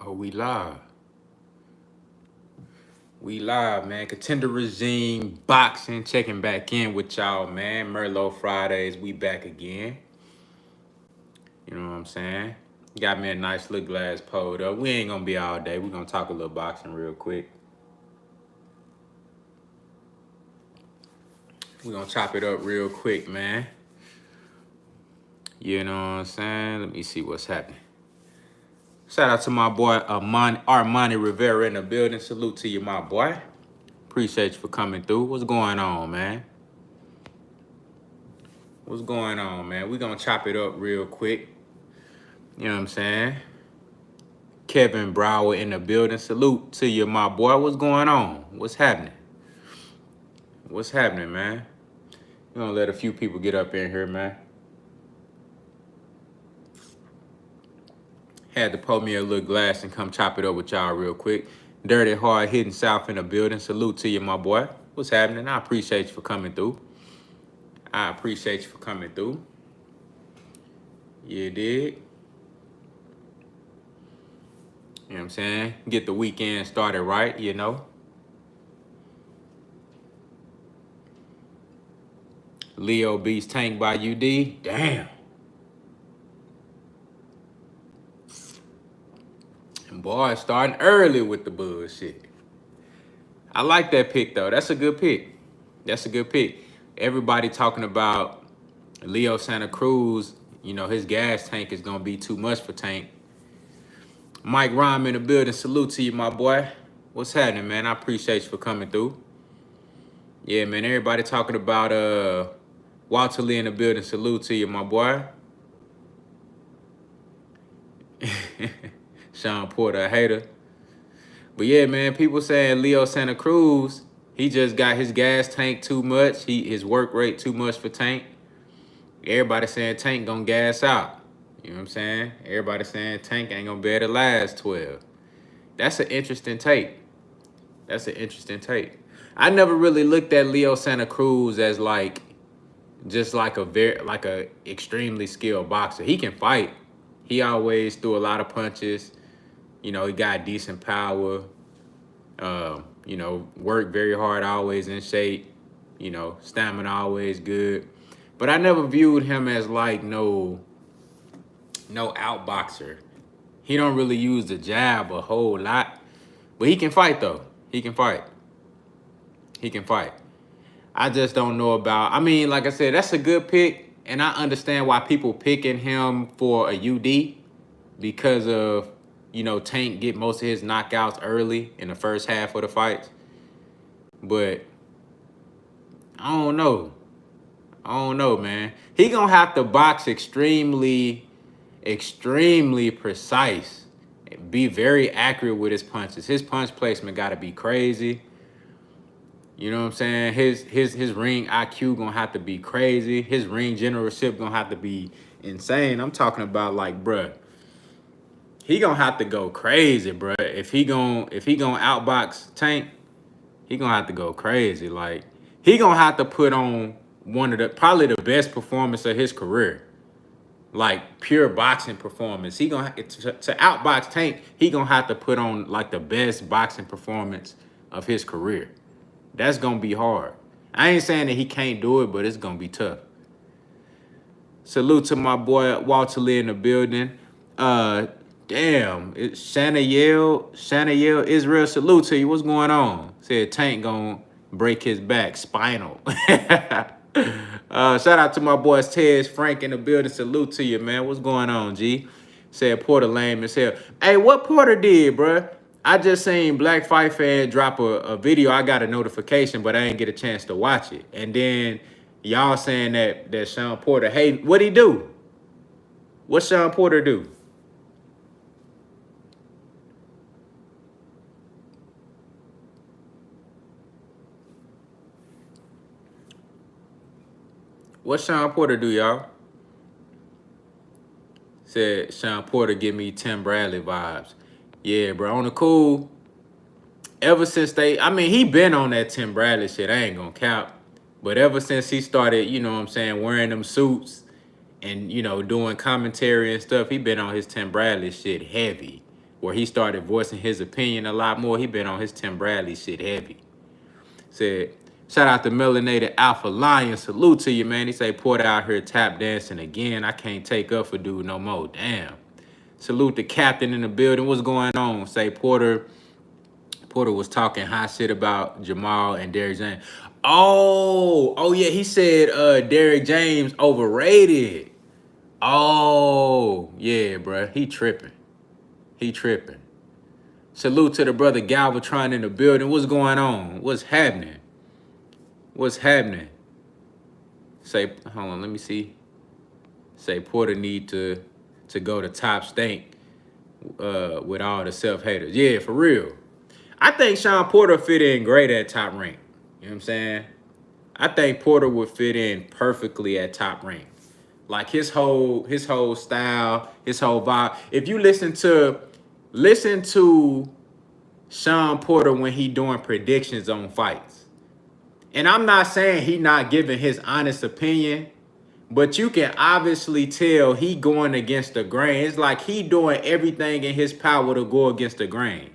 Oh, we live. We live, man. Contender Regime Boxing checking back in with y'all, man. Merlot Fridays, we back again. You know what I'm saying? Got me a nice little glass pulled up. We ain't gonna be all day. We're gonna talk a little boxing real quick. We're gonna chop it up real quick, man. You know what I'm saying? Let me see what's happening. Shout out to my boy Armani Rivera in the building. Salute to you, my boy. Appreciate you for coming through. What's going on, man? What's going on, man? We're going to chop it up real quick. You know what I'm saying? Kevin Brower in the building. Salute to you, my boy. What's going on? What's happening? What's happening, man? We're going to let a few people get up in here, man. Had to pour me a little glass and come chop it up with y'all real quick. Dirty, hard hitting South in the building. Salute to you, my boy. What's happening? I appreciate you for coming through. I appreciate you for coming through. You dig? You know what I'm saying? Get the weekend started right, you know? Leo beats Tank by UD. Damn. And boy, starting early with the bullshit. I like that pick, though. That's a good pick. That's a good pick. Everybody talking about Leo Santa Cruz, you know, his gas tank is going to be too much for Tank. Mike Rhyme in the building. Salute to you, my boy. What's happening, man? I appreciate you for coming through. Yeah, man. Everybody talking about Walter Lee in the building. Salute to you, my boy. Sean Porter, a hater. But yeah, man, people saying Leo Santa Cruz, he just got his gas tank too much. His work rate too much for Tank. Everybody saying Tank gonna gas out. You know what I'm saying? Everybody saying Tank ain't gonna be able to last 12. That's an interesting take. That's an interesting take. I never really looked at Leo Santa Cruz as just like a extremely skilled boxer. He can fight. He always threw a lot of punches. You know, he got decent power. You know, worked very hard, always in shape. You know, stamina always good. But I never viewed him as like no outboxer. He don't really use the jab a whole lot. But he can fight, though. He can fight. He can fight. I just don't know about... I mean, like I said, that's a good pick. And I understand why people picking him for a UD. Because of, you know, Tank get most of his knockouts early in the first half of the fights. But I don't know. I don't know, man. He gonna have to box extremely precise. Be very accurate with his punches. His punch placement gotta be crazy. You know what I'm saying? His ring IQ gonna have to be crazy. His ring generalship gonna have to be insane. I'm talking about like, bruh, he gonna have to go crazy, bruh. If he gonna outbox Tank, he gonna have to go crazy. Like, he gonna have to put on probably the best performance of his career. Like, pure boxing performance. He gonna to outbox Tank, he gonna have to put on like the best boxing performance of his career. That's gonna be hard. I ain't saying that he can't do it, but it's gonna be tough. Salute to my boy Walter Lee in the building. Damn, it's Shanael Israel. Salute to you. What's going on? Said Tank gonna break his back, spinal. Shout out to my boys Tez Frank in the building. Salute to you, man. What's going on, G? Said Porter lame as hell. Hey, what Porter did, bruh? I just seen Black Fight Fan drop a video. I got a notification, but I didn't get a chance to watch it. And then y'all saying that Sean Porter, hey, what'd he do? What Sean Porter do? What Sean Porter do, y'all? Said Sean Porter give me Tim Bradley vibes. Yeah, bro, on the cool. Ever since he been on that Tim Bradley shit. I ain't gonna cap. But ever since he started, you know what I'm saying, wearing them suits and, you know, doing commentary and stuff, he been on his Tim Bradley shit heavy. where he started voicing his opinion a lot more. He been on his Tim Bradley shit heavy. Said, shout out to Melanated Alpha Lion. Salute to you, man. He say, Porter out here tap dancing again. I can't take up for dude no more. Damn. Salute the captain in the building. What's going on? Say Porter was talking hot shit about Jamal and Derrick James. Oh yeah, he said Derrick James overrated. Oh, yeah, bro. He tripping. Salute to the brother Galvatron in the building. What's going on? What's happening? Say, hold on, let me see. Say Porter need to go to top stink with all the self-haters. Yeah, for real. I think Sean Porter fit in great at top rank. You know what I'm saying? I think Porter would fit in perfectly at top rank. Like his whole style, his whole vibe. If you listen to Sean Porter when he doing predictions on fights. And I'm not saying he not giving his honest opinion, but you can obviously tell he going against the grain. It's like he doing everything in his power to go against the grain.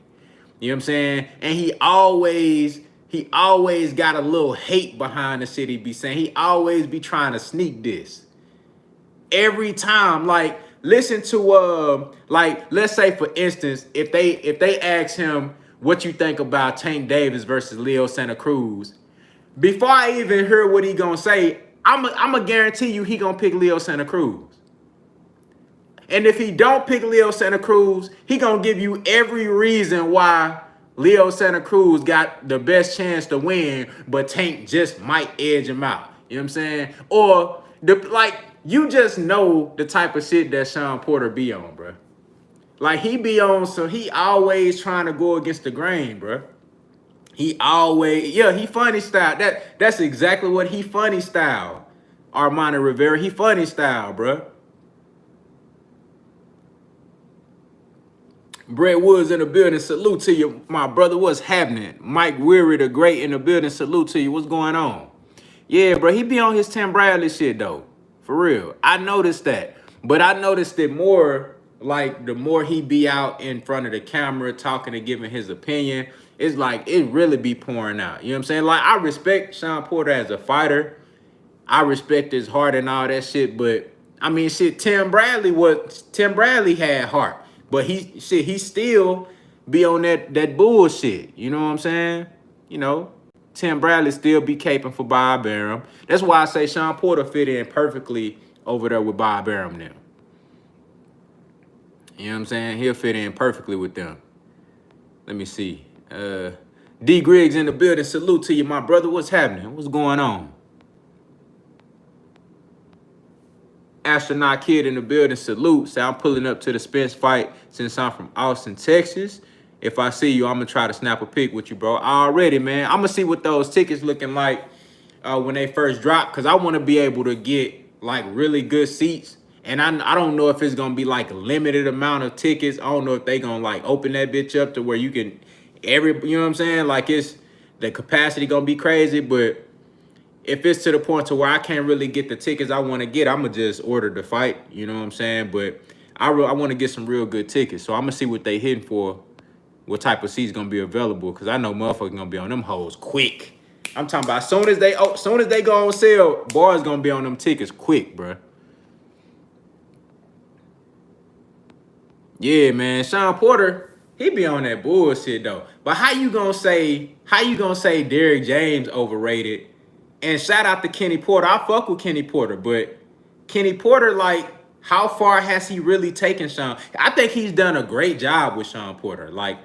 You know what I'm saying? And he always got a little hate behind the shit he be saying. He always be trying to sneak this. Every time, like, listen to like, let's say for instance, if they ask him what you think about Tank Davis versus Leo Santa Cruz, before I even hear what he gonna say, I'm guarantee you he gonna pick Leo Santa Cruz. And if he don't pick Leo Santa Cruz, he gonna give you every reason why Leo Santa Cruz got the best chance to win, but Tank just might edge him out. You know what I'm saying? Or you just know the type of shit that Sean Porter be on, bro. Like he be on, so he always trying to go against the grain, bro. He funny style. That's exactly what he funny style. Armando Rivera, he funny style, bro. Brett Woods in the building. Salute to you, my brother. What's happening? Mike Weary the Great in the building. Salute to you. What's going on? Yeah, bro. He be on his Tim Bradley shit, though. For real. I noticed that. But I noticed it more, like, the more he be out in front of the camera talking and giving his opinion, it's like it really be pouring out. You know what I'm saying? Like, I respect Sean Porter as a fighter. I respect his heart and all that shit. But, I mean, shit, Tim Bradley had heart. But he still be on that bullshit. You know what I'm saying? You know, Tim Bradley still be caping for Bob Arum. That's why I say Sean Porter fit in perfectly over there with Bob Arum now. You know what I'm saying? He'll fit in perfectly with them. Let me see. D Griggs in the building. Salute to you, my brother. What's happening? What's going on? Astronaut Kid in the building. Salute. Say I'm pulling up to the Spence fight since I'm from Austin, Texas. If I see you, I'm going to try to snap a pic with you, bro. Already, man. I'm going to see what those tickets looking like when they first drop, because I want to be able to get, like, really good seats. And I don't know if it's going to be, like, a limited amount of tickets. I don't know if they going to, like, open that bitch up to where you can, you know what I'm saying? Like, the capacity going to be crazy, but if it's to the point to where I can't really get the tickets I want to get, I'm going to just order the fight. You know what I'm saying? But I want to get some real good tickets. So I'm going to see what they hitting for, what type of seats going to be available. Because I know motherfuckers going to be on them hoes quick. I'm talking about as soon as they go on sale, boys going to be on them tickets quick, bro. Yeah, man. Sean Porter, he be on that bullshit, though. But how you going to say Derrick James overrated? And shout out to Kenny Porter. I fuck with Kenny Porter, but Kenny Porter, like, how far has he really taken Sean? I think he's done a great job with Sean Porter. Like,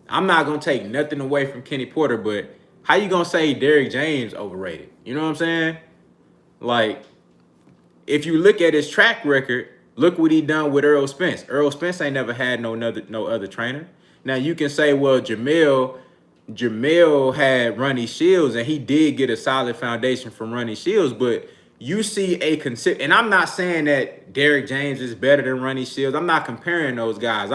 I'm not going to take nothing away from Kenny Porter, but how you going to say Derrick James overrated? You know what I'm saying? Like, if you look at his track record, look what he done with Earl Spence. Earl Spence ain't never had no other trainer. Now, you can say, well, Jamel had Ronnie Shields, and he did get a solid foundation from Ronnie Shields, but you see and I'm not saying that Derrick James is better than Ronnie Shields. I'm not comparing those guys.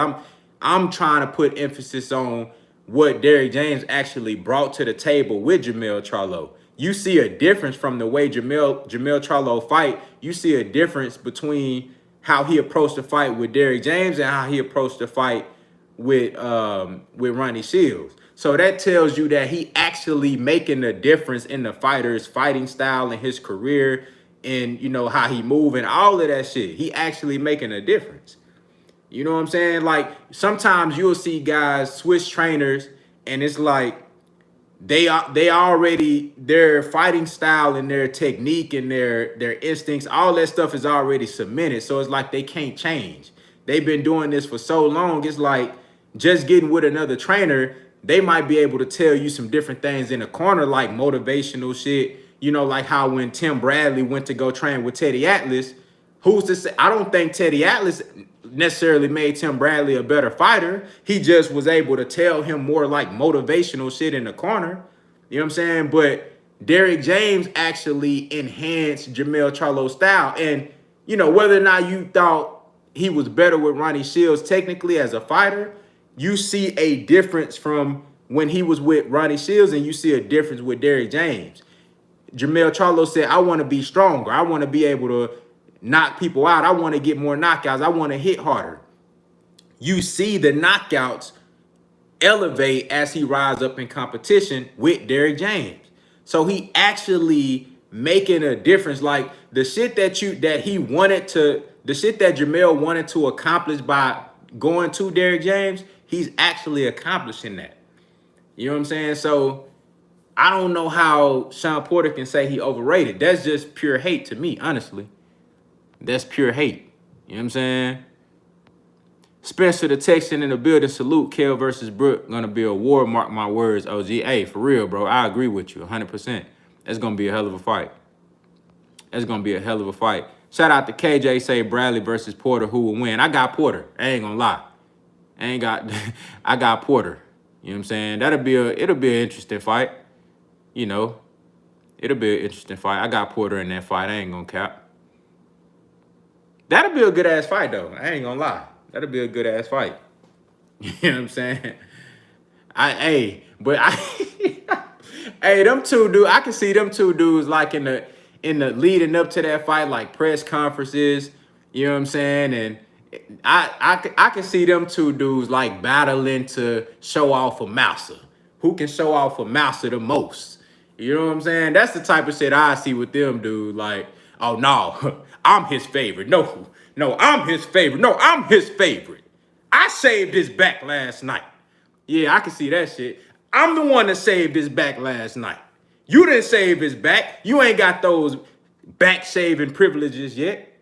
I'm trying to put emphasis on what Derrick James actually brought to the table with Jamel Charlo. You see a difference from the way Jamel Charlo fight. You see a difference between how he approached the fight with Derrick James and how he approached the fight with Ronnie Shields. So that tells you that he actually making a difference in the fighter's fighting style and his career and, you know, how he move and all of that shit. He actually making a difference. You know what I'm saying? Like, sometimes you'll see guys switch trainers and it's like they already, their fighting style and their technique and their instincts, all that stuff is already cemented. So it's like they can't change. They've been doing this for so long. It's like just getting with another trainer, they might be able to tell you some different things in the corner, like motivational shit. You know, like how when Tim Bradley went to go train with Teddy Atlas, who's to say? I don't think Teddy Atlas necessarily made Tim Bradley a better fighter. He just was able to tell him more like motivational shit in the corner. You know what I'm saying? But Derrick James actually enhanced Jermell Charlo's style. And, you know, whether or not you thought he was better with Ronnie Shields technically as a fighter, you see a difference from when he was with Ronnie Shields and you see a difference with Derrick James. Jermell Charlo said, I want to be stronger. I want to be able to knock people out. I want to get more knockouts. I want to hit harder. You see the knockouts elevate as he rises up in competition with Derrick James. So he actually making a difference. Like the shit that the shit that Jermell wanted to accomplish by going to Derrick James, he's actually accomplishing that. You know what I'm saying? So I don't know how Sean Porter can say he overrated. That's just pure hate to me, honestly. That's pure hate. You know what I'm saying? Spencer the Texan in the building. Salute. Kel versus Brook. Gonna be a war. Mark my words, OG. Hey, for real, bro. I agree with you 100%. That's gonna be a hell of a fight. That's gonna be a hell of a fight. Shout out to KJ. Say Bradley versus Porter. Who will win? I got Porter. I ain't gonna lie. I got Porter. You know what I'm saying? It'll be an interesting fight. You know, it'll be an interesting fight. I got Porter in that fight. I ain't gonna cap. That'll be a good ass fight though. I ain't gonna lie. That'll be a good ass fight. You know what I'm saying? Hey, them two dudes, I can see them two dudes like in the leading up to that fight, like press conferences, you know what I'm saying? And I can see them two dudes like battling to show off a Mouser. Who can show off a Mouser the most? You know what I'm saying? That's the type of shit I see with them dudes. Like, oh no, I'm his favorite. No, I'm his favorite. No, I'm his favorite. I saved his back last night. Yeah, I can see that shit. I'm the one that saved his back last night. You didn't save his back. You ain't got those back shaving privileges yet.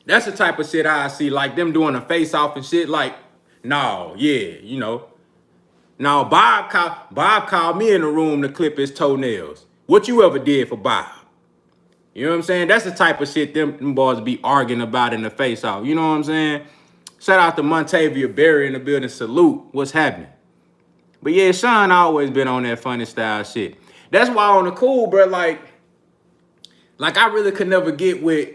That's the type of shit I see, like them doing a face-off and shit. Like, no, yeah, you know. Now, Bob called me in the room to clip his toenails. What you ever did for Bob? You know what I'm saying? That's the type of shit them boys be arguing about in the face-off. You know what I'm saying? Shout out to Montavia Berry in the building. Salute. What's happening? But yeah, Sean always been on that funny style shit. That's why on the cool, bro, like I really could never get with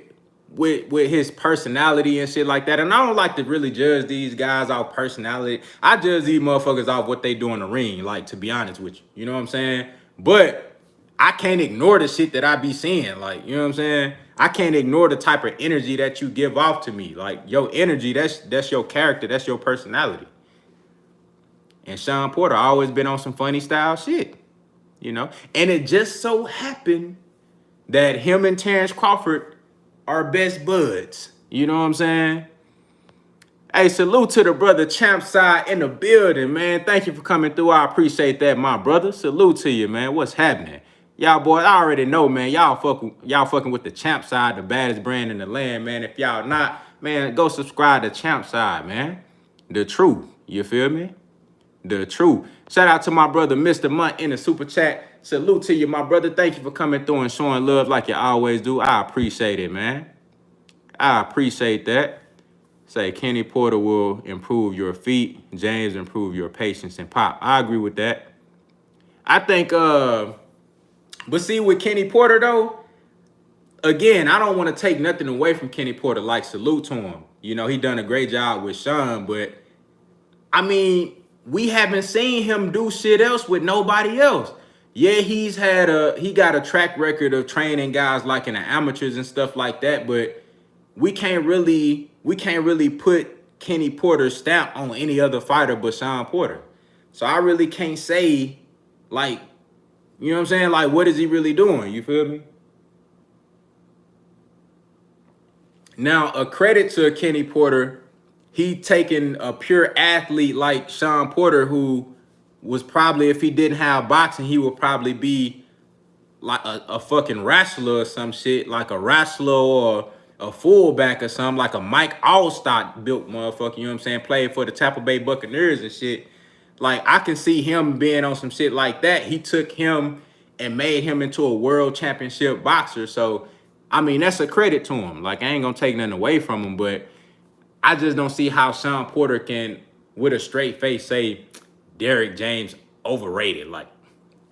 his personality and shit like that. And I don't like to really judge these guys off personality. I judge these motherfuckers off what they do in the ring, like, to be honest with you. You know what I'm saying? But I can't ignore the shit that I be seeing. Like, you know what I'm saying? I can't ignore the type of energy that you give off to me. Like, your energy, that's your character. That's your personality. And Sean Porter always been on some funny style shit. You know? And it just so happened that him and Terrence Crawford are best buds. You know what I'm saying? Hey, salute to the brother Champ Side in the building, man. Thank you for coming through. I appreciate that, my brother. Salute to you, man. What's happening? Y'all boys, I already know, man. Y'all fucking with the Champ Side, the baddest brand in the land, man. If y'all not, man, go subscribe to Champ Side, man. The truth. You feel me? The truth. Shout out to my brother, Mr. Munt, in the super chat. Salute to you, my brother. Thank you for coming through and showing love like you always do. I appreciate it, man. I appreciate that. Say Kenny Porter will improve your feet. James improve your patience and pop. I agree with that. I think, but see, with Kenny Porter, though, again, I don't want to take nothing away from Kenny Porter. Like, salute to him. You know, he done a great job with Sean, but, I mean, we haven't seen him do shit else with nobody else. Yeah, he got a track record of training guys like in the amateurs and stuff like that, but we can't really put Kenny Porter's stamp on any other fighter but Sean Porter. So I really can't say, like, you know what I'm saying? Like, what is he really doing? You feel me? Now, a credit to Kenny Porter, he taking a pure athlete like Sean Porter, who was probably, if he didn't have boxing, he would probably be like a fucking wrestler or some shit, like a wrestler or a fullback or something, like a Mike Allstott built motherfucker, you know what I'm saying? Played for the Tampa Bay Buccaneers and shit. Like, I can see him being on some shit like that. He took him and made him into a world championship boxer. So, I mean, that's a credit to him. Like, I ain't gonna take nothing away from him, but I just don't see how Sean Porter can, with a straight face, say Derrick James overrated. Like,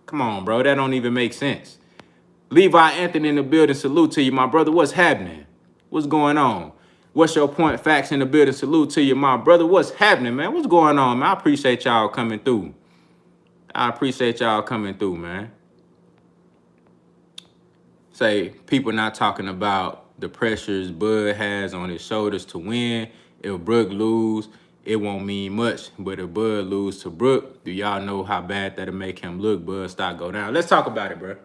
come on, bro. That don't even make sense. Levi Anthony in the building. Salute to you, my brother. What's happening? What's going on? What's your point? Facts in the building. Salute to you, my brother. What's happening, man? What's going on, man? I appreciate y'all coming through. I appreciate y'all coming through, man. Say, people not talking about the pressures Bud has on his shoulders to win. If Brook lose, it won't mean much. But if Bud lose to Brook, do y'all know how bad that'll make him look? Bud stock go down. Let's talk about it, bro.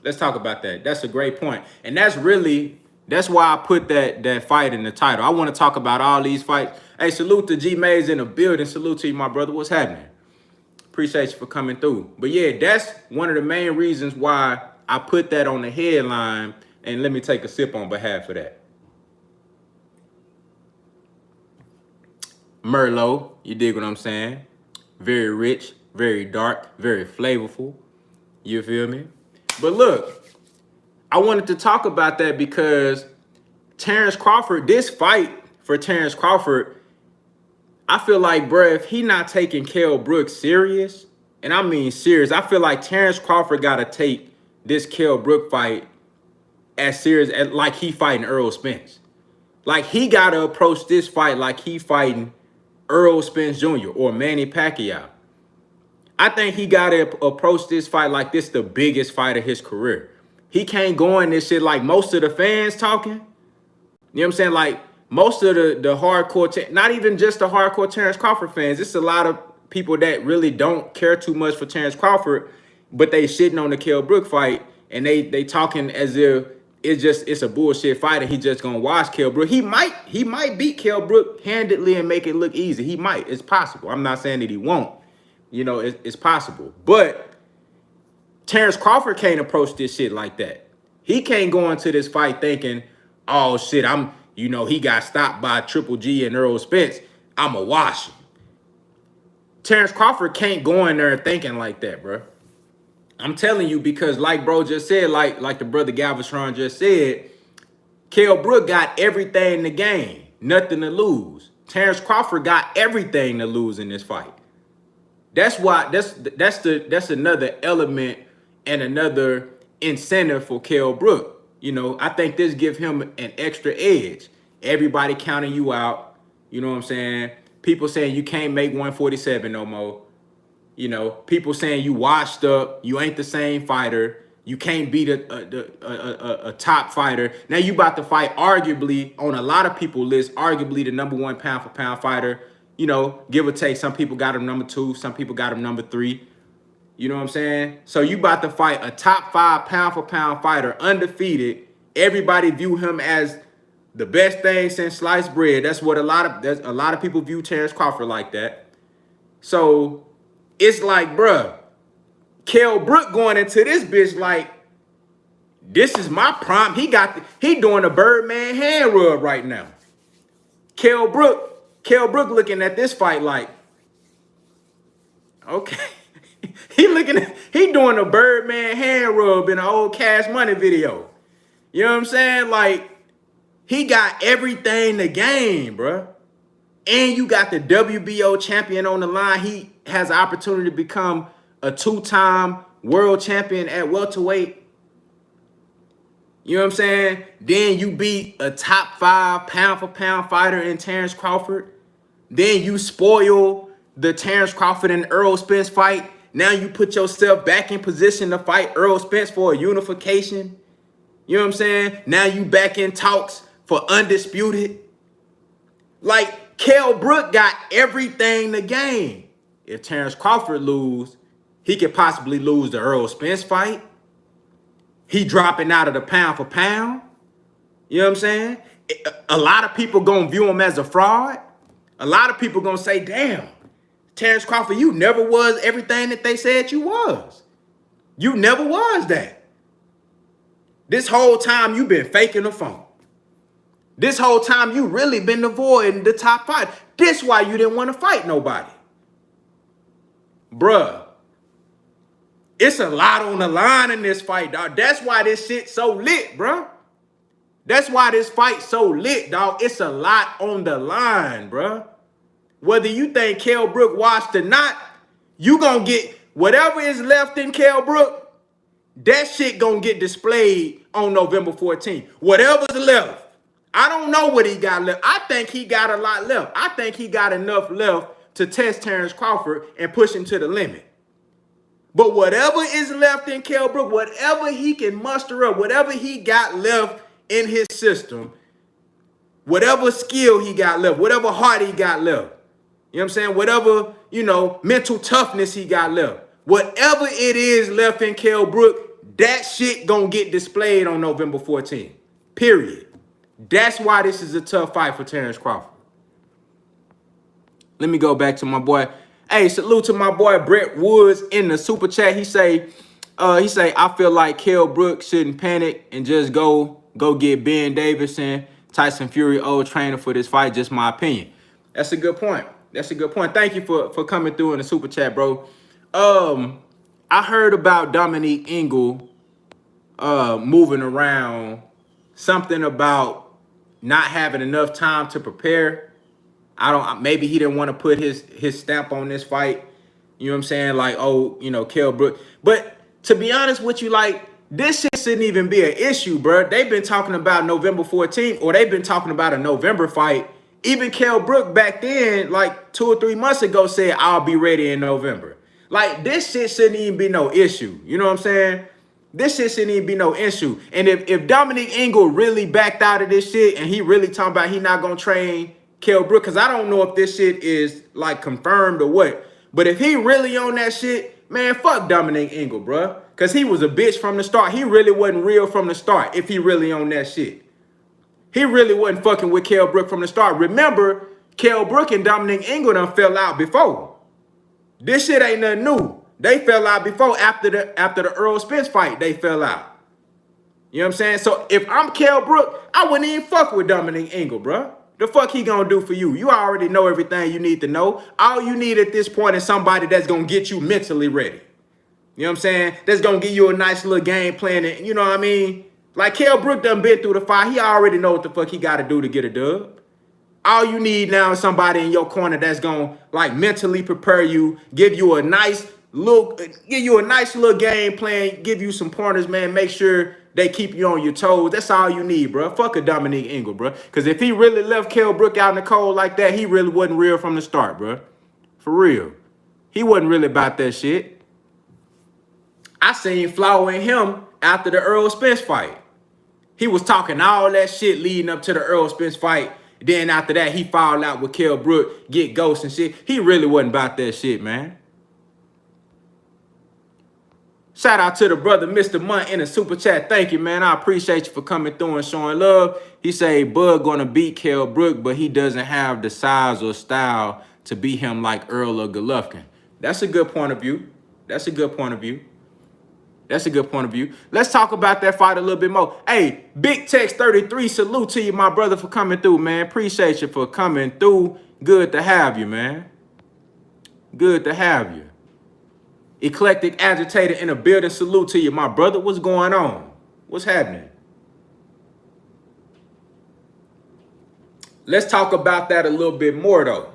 Let's talk about that. That's a great point. And that's why I put that fight in the title. I want to talk about all these fights. Hey, salute to G Mays in the building. Salute to you, my brother. What's happening? Appreciate you for coming through. But yeah, that's one of the main reasons why I put that on the headline. And let me take a sip on behalf of that. Merlot, you dig what I'm saying? Very rich, very dark, very flavorful. You feel me? But look, I wanted to talk about that because Terrence Crawford, this fight for Terrence Crawford, I feel like, bruh, if he not taking Kell Brook serious, and I mean serious, I feel like Terrence Crawford got to take this Kell Brook fight as serious as like he fighting Earl Spence. Like, he got to approach this fight like he fighting Earl Spence Jr. or Manny Pacquiao. I think he got to approach this fight like this the biggest fight of his career. He can't go in this shit like most of the fans talking. You know what I'm saying? Like, most of the hardcore, not even just the hardcore Terrence Crawford fans. It's a lot of people that really don't care too much for Terrence Crawford, but they shitting on the Kell Brook fight, and they talking as if it's a bullshit fight and he just gonna watch Kell Brook. He might beat Kell Brook handedly and make it look easy. He might. It's possible. I'm not saying that he won't. You know, it's possible. But Terrence Crawford can't approach this shit like that. He can't go into this fight thinking, oh shit, he got stopped by Triple G and Earl Spence. I'ma wash him. Terrence Crawford can't go in there thinking like that, bro. I'm telling you, because like bro just said, like the brother Galvatron just said, Kell Brook got everything in the game, nothing to lose. Terrence Crawford got everything to lose in this fight. That's why that's another element and another incentive for Kell Brook. You know, I think this gives him an extra edge. Everybody counting you out. You know what I'm saying? People saying you can't make 147 no more. You know, people saying you washed up. You ain't the same fighter. You can't beat a top fighter. Now you about to fight arguably, on a lot of people's list, arguably the #1 pound for pound fighter. You know, give or take. Some people got him #2. Some people got him #3. You know what I'm saying? So you about to fight a top 5 pound for pound fighter, undefeated. Everybody view him as the best thing since sliced bread. That's what a lot of people view Terrence Crawford like that. So it's like, bruh, Kell Brook going into this bitch like, this is my prime. He doing a Birdman hand rub right now. Kell Brook looking at this fight like, okay. He doing a Birdman hand rub in an old Cash Money video. You know what I'm saying? Like, he got everything to gain, bruh. And you got the WBO champion on the line. He has an opportunity to become a 2-time world champion at welterweight. You know what I'm saying? Then you beat a top 5 pound for pound fighter in Terrence Crawford. Then you spoil the Terrence Crawford and Earl Spence fight. Now you put yourself back in position to fight Earl Spence for a unification. You know what I'm saying? Now you back in talks for Undisputed? Like, Kell Brook got everything to gain. If Terrence Crawford lose, he could possibly lose the Earl Spence fight. He dropping out of the pound for pound. You know what I'm saying? A lot of people gonna view him as a fraud. A lot of people gonna say, damn, Terrence Crawford, you never was everything that they said you was. You never was that. This whole time you been faking the phone. This whole time you really been avoiding the top five. This why you didn't want to fight nobody. Bruh, it's a lot on the line in this fight, dog. That's why this shit so lit, bruh. That's why this fight so lit, dog. It's a lot on the line, bruh. Whether you think Kell Brook washed or not, you gonna get whatever is left in Kell Brook, that shit gonna get displayed on November 14th. Whatever's left. I don't know what he got left. I think he got a lot left. I think he got enough left to test Terrence Crawford and push him to the limit. But whatever is left in Kell Brook, whatever he can muster up, whatever he got left in his system, whatever skill he got left, whatever heart he got left, you know what I'm saying? Whatever, mental toughness he got left, whatever it is left in Kell Brook, that shit gonna get displayed on November 14th. Period. That's why this is a tough fight for Terrence Crawford. Let me go back to my boy. Hey, salute to my boy Brett Woods in the super chat. He say, I feel like Kell Brook shouldn't panic and just go get Ben Davison, Tyson Fury, old trainer for this fight. Just my opinion. That's a good point. That's a good point. Thank you for coming through in the super chat, bro. I heard about Dominique Ingle moving around, something about not having enough time to prepare. Maybe he didn't want to put his stamp on this fight. You know what I'm saying? Like, Kell Brook. But to be honest with you, like, this shit shouldn't even be an issue, bro. They've been talking about November 14th, or they've been talking about a November fight. Even Kell Brook back then, like 2 or 3 months ago, said, I'll be ready in November. Like, this shit shouldn't even be no issue. You know what I'm saying? This shit shouldn't even be no issue. And if Dominique Ingle really backed out of this shit and he really talking about he not going to train Kell Brook, because I don't know if this shit is like confirmed or what. But if he really on that shit, man, fuck Dominique Ingle, bro. Because he was a bitch from the start. He really wasn't real from the start if he really on that shit. He really wasn't fucking with Kell Brook from the start. Remember, Kell Brook and Dominique Ingle done fell out before. This shit ain't nothing new. They fell out before. After the Earl Spence fight, they fell out. You know what I'm saying? So if I'm Kell Brook, I wouldn't even fuck with Dominique Ingle, bro. The fuck he gonna do for you? You already know everything you need to know. All you need at this point is somebody that's gonna get you mentally ready. You know what I'm saying? That's gonna give you a nice little game plan. And, you know what I mean? Like, Kell Brook done been through the fight. He already know what the fuck he gotta do to get a dub. All you need now is somebody in your corner that's gonna, like, mentally prepare you, give you a nice little game plan, give you some pointers, man. Make sure they keep you on your toes. That's all you need, bro. Fuck a Dominique Ingle, bro. Because if he really left Kell Brook out in the cold like that, he really wasn't real from the start, bro. For real. He wasn't really about that shit. I seen flaw in him after the Earl Spence fight. He was talking all that shit leading up to the Earl Spence fight. Then after that, he fouled out with Kell Brook, get ghosts and shit. He really wasn't about that shit, man. Shout out to the brother, Mr. Munt, in the super chat. Thank you, man. I appreciate you for coming through and showing love. He say Bud gonna beat Kell Brook, but he doesn't have the size or style to beat him like Earl or Golovkin. That's a good point of view. That's a good point of view. That's a good point of view. Let's talk about that fight a little bit more. Hey, Big Tex 33, salute to you, my brother, for coming through, man. Appreciate you for coming through. Good to have you, man. Good to have you. Eclectic Agitator in the building, salute to you, my brother. What's going on? What's happening? Let's talk about that a little bit more, though.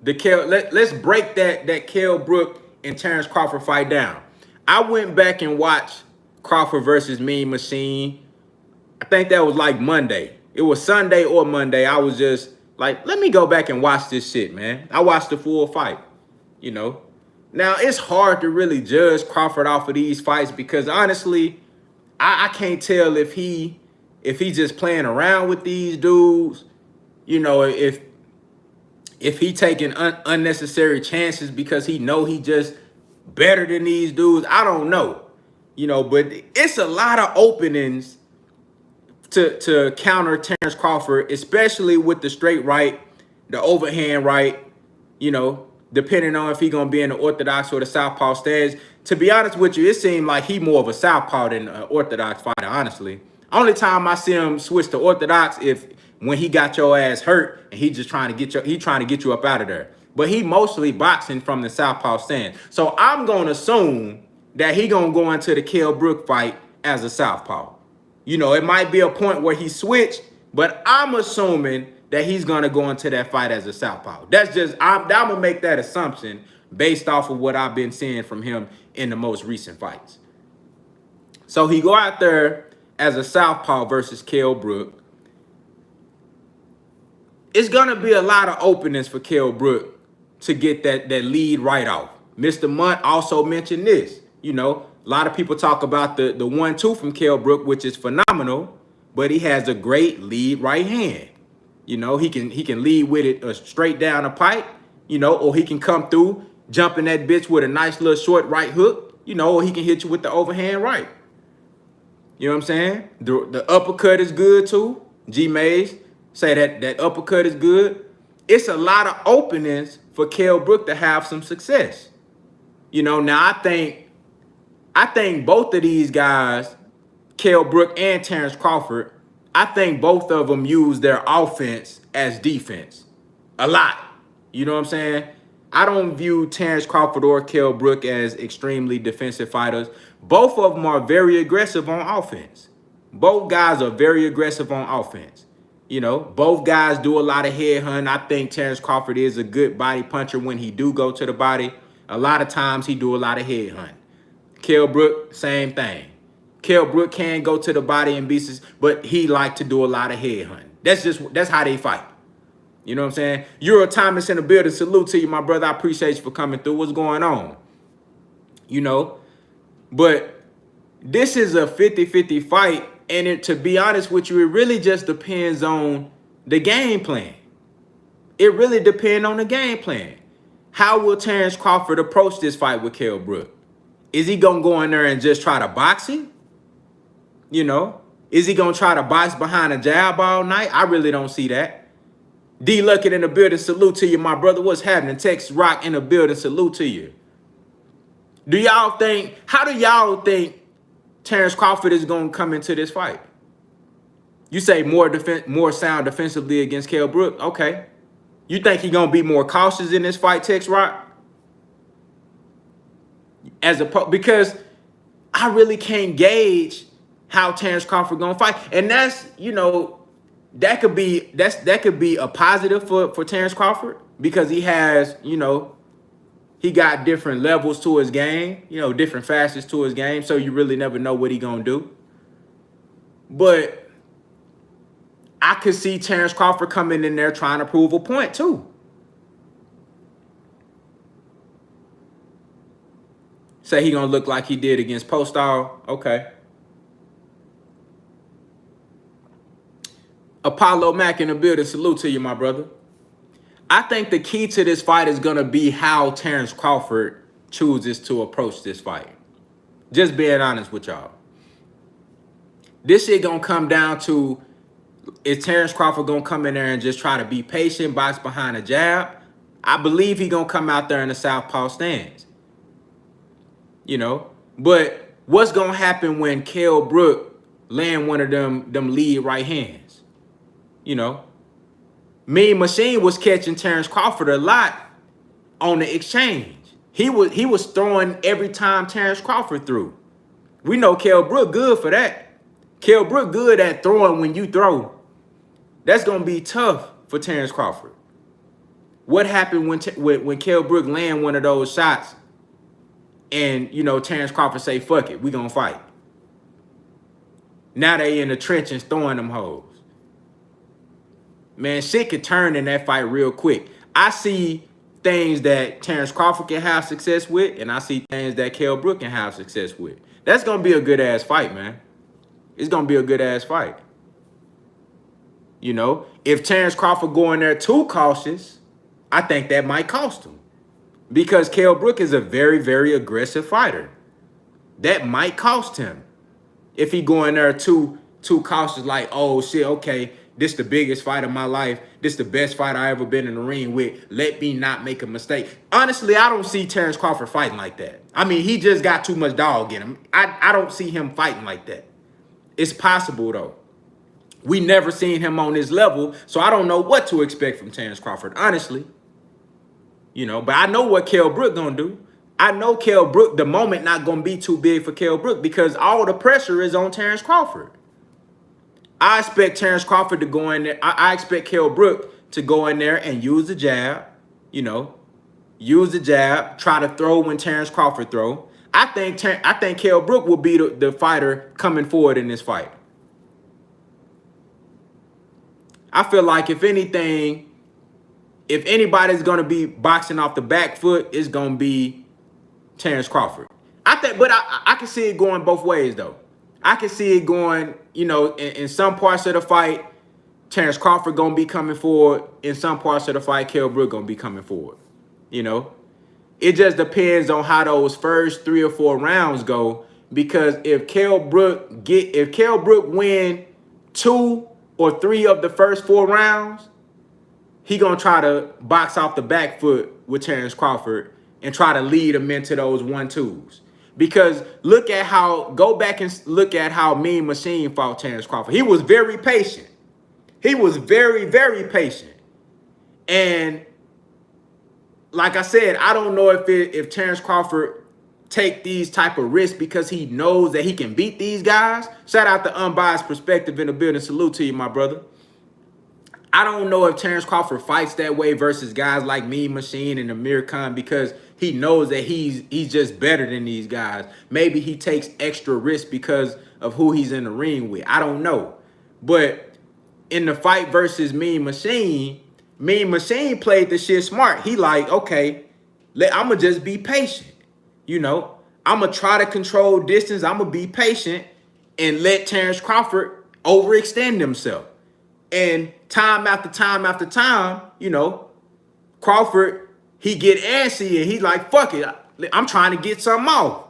Let's break that Kell Brook and Terrence Crawford fight down. I went back and watched Crawford versus Mean Machine. I think that was like Monday. It was Sunday or Monday. I was just like, let me go back and watch this shit, man. I watched the full fight, you know. Now, it's hard to really judge Crawford off of these fights because, honestly, I can't tell if he if he's just playing around with these dudes, you know, if he taking unnecessary chances because he know he just better than these dudes, I don't know. You know, but it's a lot of openings to counter Terrence Crawford, especially with the straight right, the overhand right, you know, depending on if he going to be in the orthodox or the southpaw stance. To be honest with you, it seemed like he more of a southpaw than an orthodox fighter, honestly. Only time I see him switch to orthodox if when he got your ass hurt and he just trying to get you up out of there. But he mostly boxing from the southpaw stance. So I'm going to assume that he going to go into the Kell Brook fight as a southpaw. You know, it might be a point where he switched, but I'm assuming that he's going to go into that fight as a southpaw. That's just, I'm going to make that assumption based off of what I've been seeing from him in the most recent fights. So he go out there as a southpaw versus Kell Brook. It's going to be a lot of openings for Kell Brook to get that lead right off. Mr. Munt also mentioned this. You know, a lot of people talk about the 1-2 from Kell Brook, which is phenomenal, but he has a great lead right hand. You know, he can lead with it straight down the pipe, you know, or he can come through, jumping that bitch with a nice little short right hook, you know, or he can hit you with the overhand right. You know what I'm saying? The uppercut is good too. G Mays say that uppercut is good. It's a lot of openings for Kell Brook to have some success. You know, now I think both of these guys, Kell Brook and Terrence Crawford, I think both of them use their offense as defense a lot. You know what I'm saying? I don't view Terrence Crawford or Kell Brook as extremely defensive fighters. Both of them are very aggressive on offense. Both guys are very aggressive on offense. You know, both guys do a lot of head hunting. I think Terrence Crawford is a good body puncher when he do go to the body. A lot of times he do a lot of head hunting. Kell Brook, same thing. Kell Brook can go to the body and beats, but he like to do a lot of head hunting. That's how they fight. You know what I'm saying? Euro Thomas in the building. Salute to you, my brother. I appreciate you for coming through. What's going on? You know, but this is a 50-50 fight, and to be honest with you, it really just depends on the game plan. It really depends on the game plan. How will Terrence Crawford approach this fight with Kell Brook? Is he going to go in there and just try to box him? You know, is he going to try to box behind a jab all night? I really don't see that. D Luckett in the building. Salute to you, my brother. What's happening? Texas Rock in the building. Salute to you. How do y'all think Terrence Crawford is going to come into this fight? You say more sound defensively against Kell Brook. Okay. You think he's going to be more cautious in this fight, Texas Rock? Because I really can't gauge how Terrence Crawford gonna fight, and that's, you know, that could be a positive for Terrence Crawford, because he has, you know, he got different levels to his game, you know, different facets to his game, so you really never know what he gonna do. But I could see Terrence Crawford coming in there trying to prove a point too. Say he gonna look like he did against Postal. Okay. Apollo Mack in the building. Salute to you, my brother. I think the key to this fight is going to be how Terrence Crawford chooses to approach this fight. Just being honest with y'all. This shit going to come down to, is Terrence Crawford going to come in there and just try to be patient, box behind a jab? I believe he going to come out there in the southpaw stance. You know? But what's going to happen when Kell Brook land one of them lead right hands? You know, Mean Machine was catching Terrence Crawford a lot on the exchange. He was throwing every time Terrence Crawford threw. We know Kell Brook good for that. Kell Brook good at throwing when you throw. That's gonna be tough for Terrence Crawford. What happened when Kell Brook land one of those shots, and you know Terrence Crawford say, "Fuck it, we gonna fight." Now they in the trenches throwing them hoes. Man, shit could turn in that fight real quick. I see things that Terrence Crawford can have success with, and I see things that Kell Brook can have success with. That's going to be a good-ass fight, man. It's going to be a good-ass fight. You know, if Terrence Crawford go in there too cautious, I think that might cost him. Because Kell Brook is a very, very aggressive fighter. That might cost him. If he go in there too cautious, like, oh shit, okay, this the biggest fight of my life. This the best fight I ever been in the ring with. Let me not make a mistake. Honestly, I don't see Terrence Crawford fighting like that. I mean, he just got too much dog in him. I don't see him fighting like that. It's possible though. We never seen him on this level, so I don't know what to expect from Terrence Crawford, honestly. You know, but I know what Kell Brook gonna do. I know Kell Brook, the moment not gonna be too big for Kell Brook because all the pressure is on Terrence Crawford. I expect Terrence Crawford to go in there. I expect Kell Brook to go in there and use the jab, you know, use the jab, try to throw when Terrence Crawford throw. I think Kell Brook will be the fighter coming forward in this fight. I feel like if anything, if anybody's gonna be boxing off the back foot, it's gonna be Terrence Crawford. I think, but I can see it going both ways though. I can see it going, you know, in some parts of the fight, Terrence Crawford gonna be coming forward. In some parts of the fight, Kell Brook gonna be coming forward. You know, it just depends on how those first 3 or 4 rounds go. Because if Kell Brook win 2 or 3 of the first 4 rounds, he gonna try to box off the back foot with Terrence Crawford and try to lead him into those 1-2s. Because go back and look at how Mean Machine fought Terrence Crawford. He was very patient. He was very, very patient. And like I said, I don't know if Terrence Crawford take these type of risks because he knows that he can beat these guys. Shout out to Unbiased Perspective in the building. Salute to you, my brother. I don't know if Terrence Crawford fights that way versus guys like Mean Machine and Amir Khan because he knows that he's just better than these guys. Maybe he takes extra risk because of who he's in the ring with. I don't know. But in the fight versus Mean Machine played the shit smart. He like, okay, I'm going to just be patient. You know, I'm going to try to control distance. I'm going to be patient and let Terrence Crawford overextend himself. And time after time after time, you know, Crawford, he get antsy and he like, fuck it, I'm trying to get something off.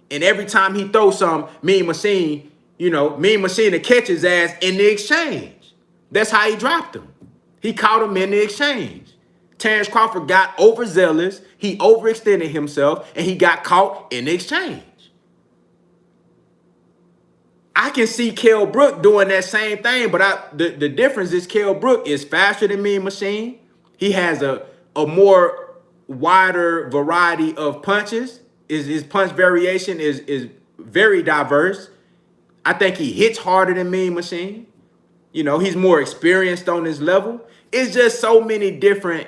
And every time he throws some, Mean Machine, you know, Mean Machine to catch his ass in the exchange. That's how he dropped him. He caught him in the exchange. Terrence Crawford got overzealous, he overextended himself, and he got caught in the exchange. I can see Kell Brook doing that same thing, but the difference is Kell Brook is faster than Mean Machine. He has a more wider variety of punches. His punch variation is very diverse. I think he hits harder than Mean Machine. You know, he's more experienced on his level. It's just so many different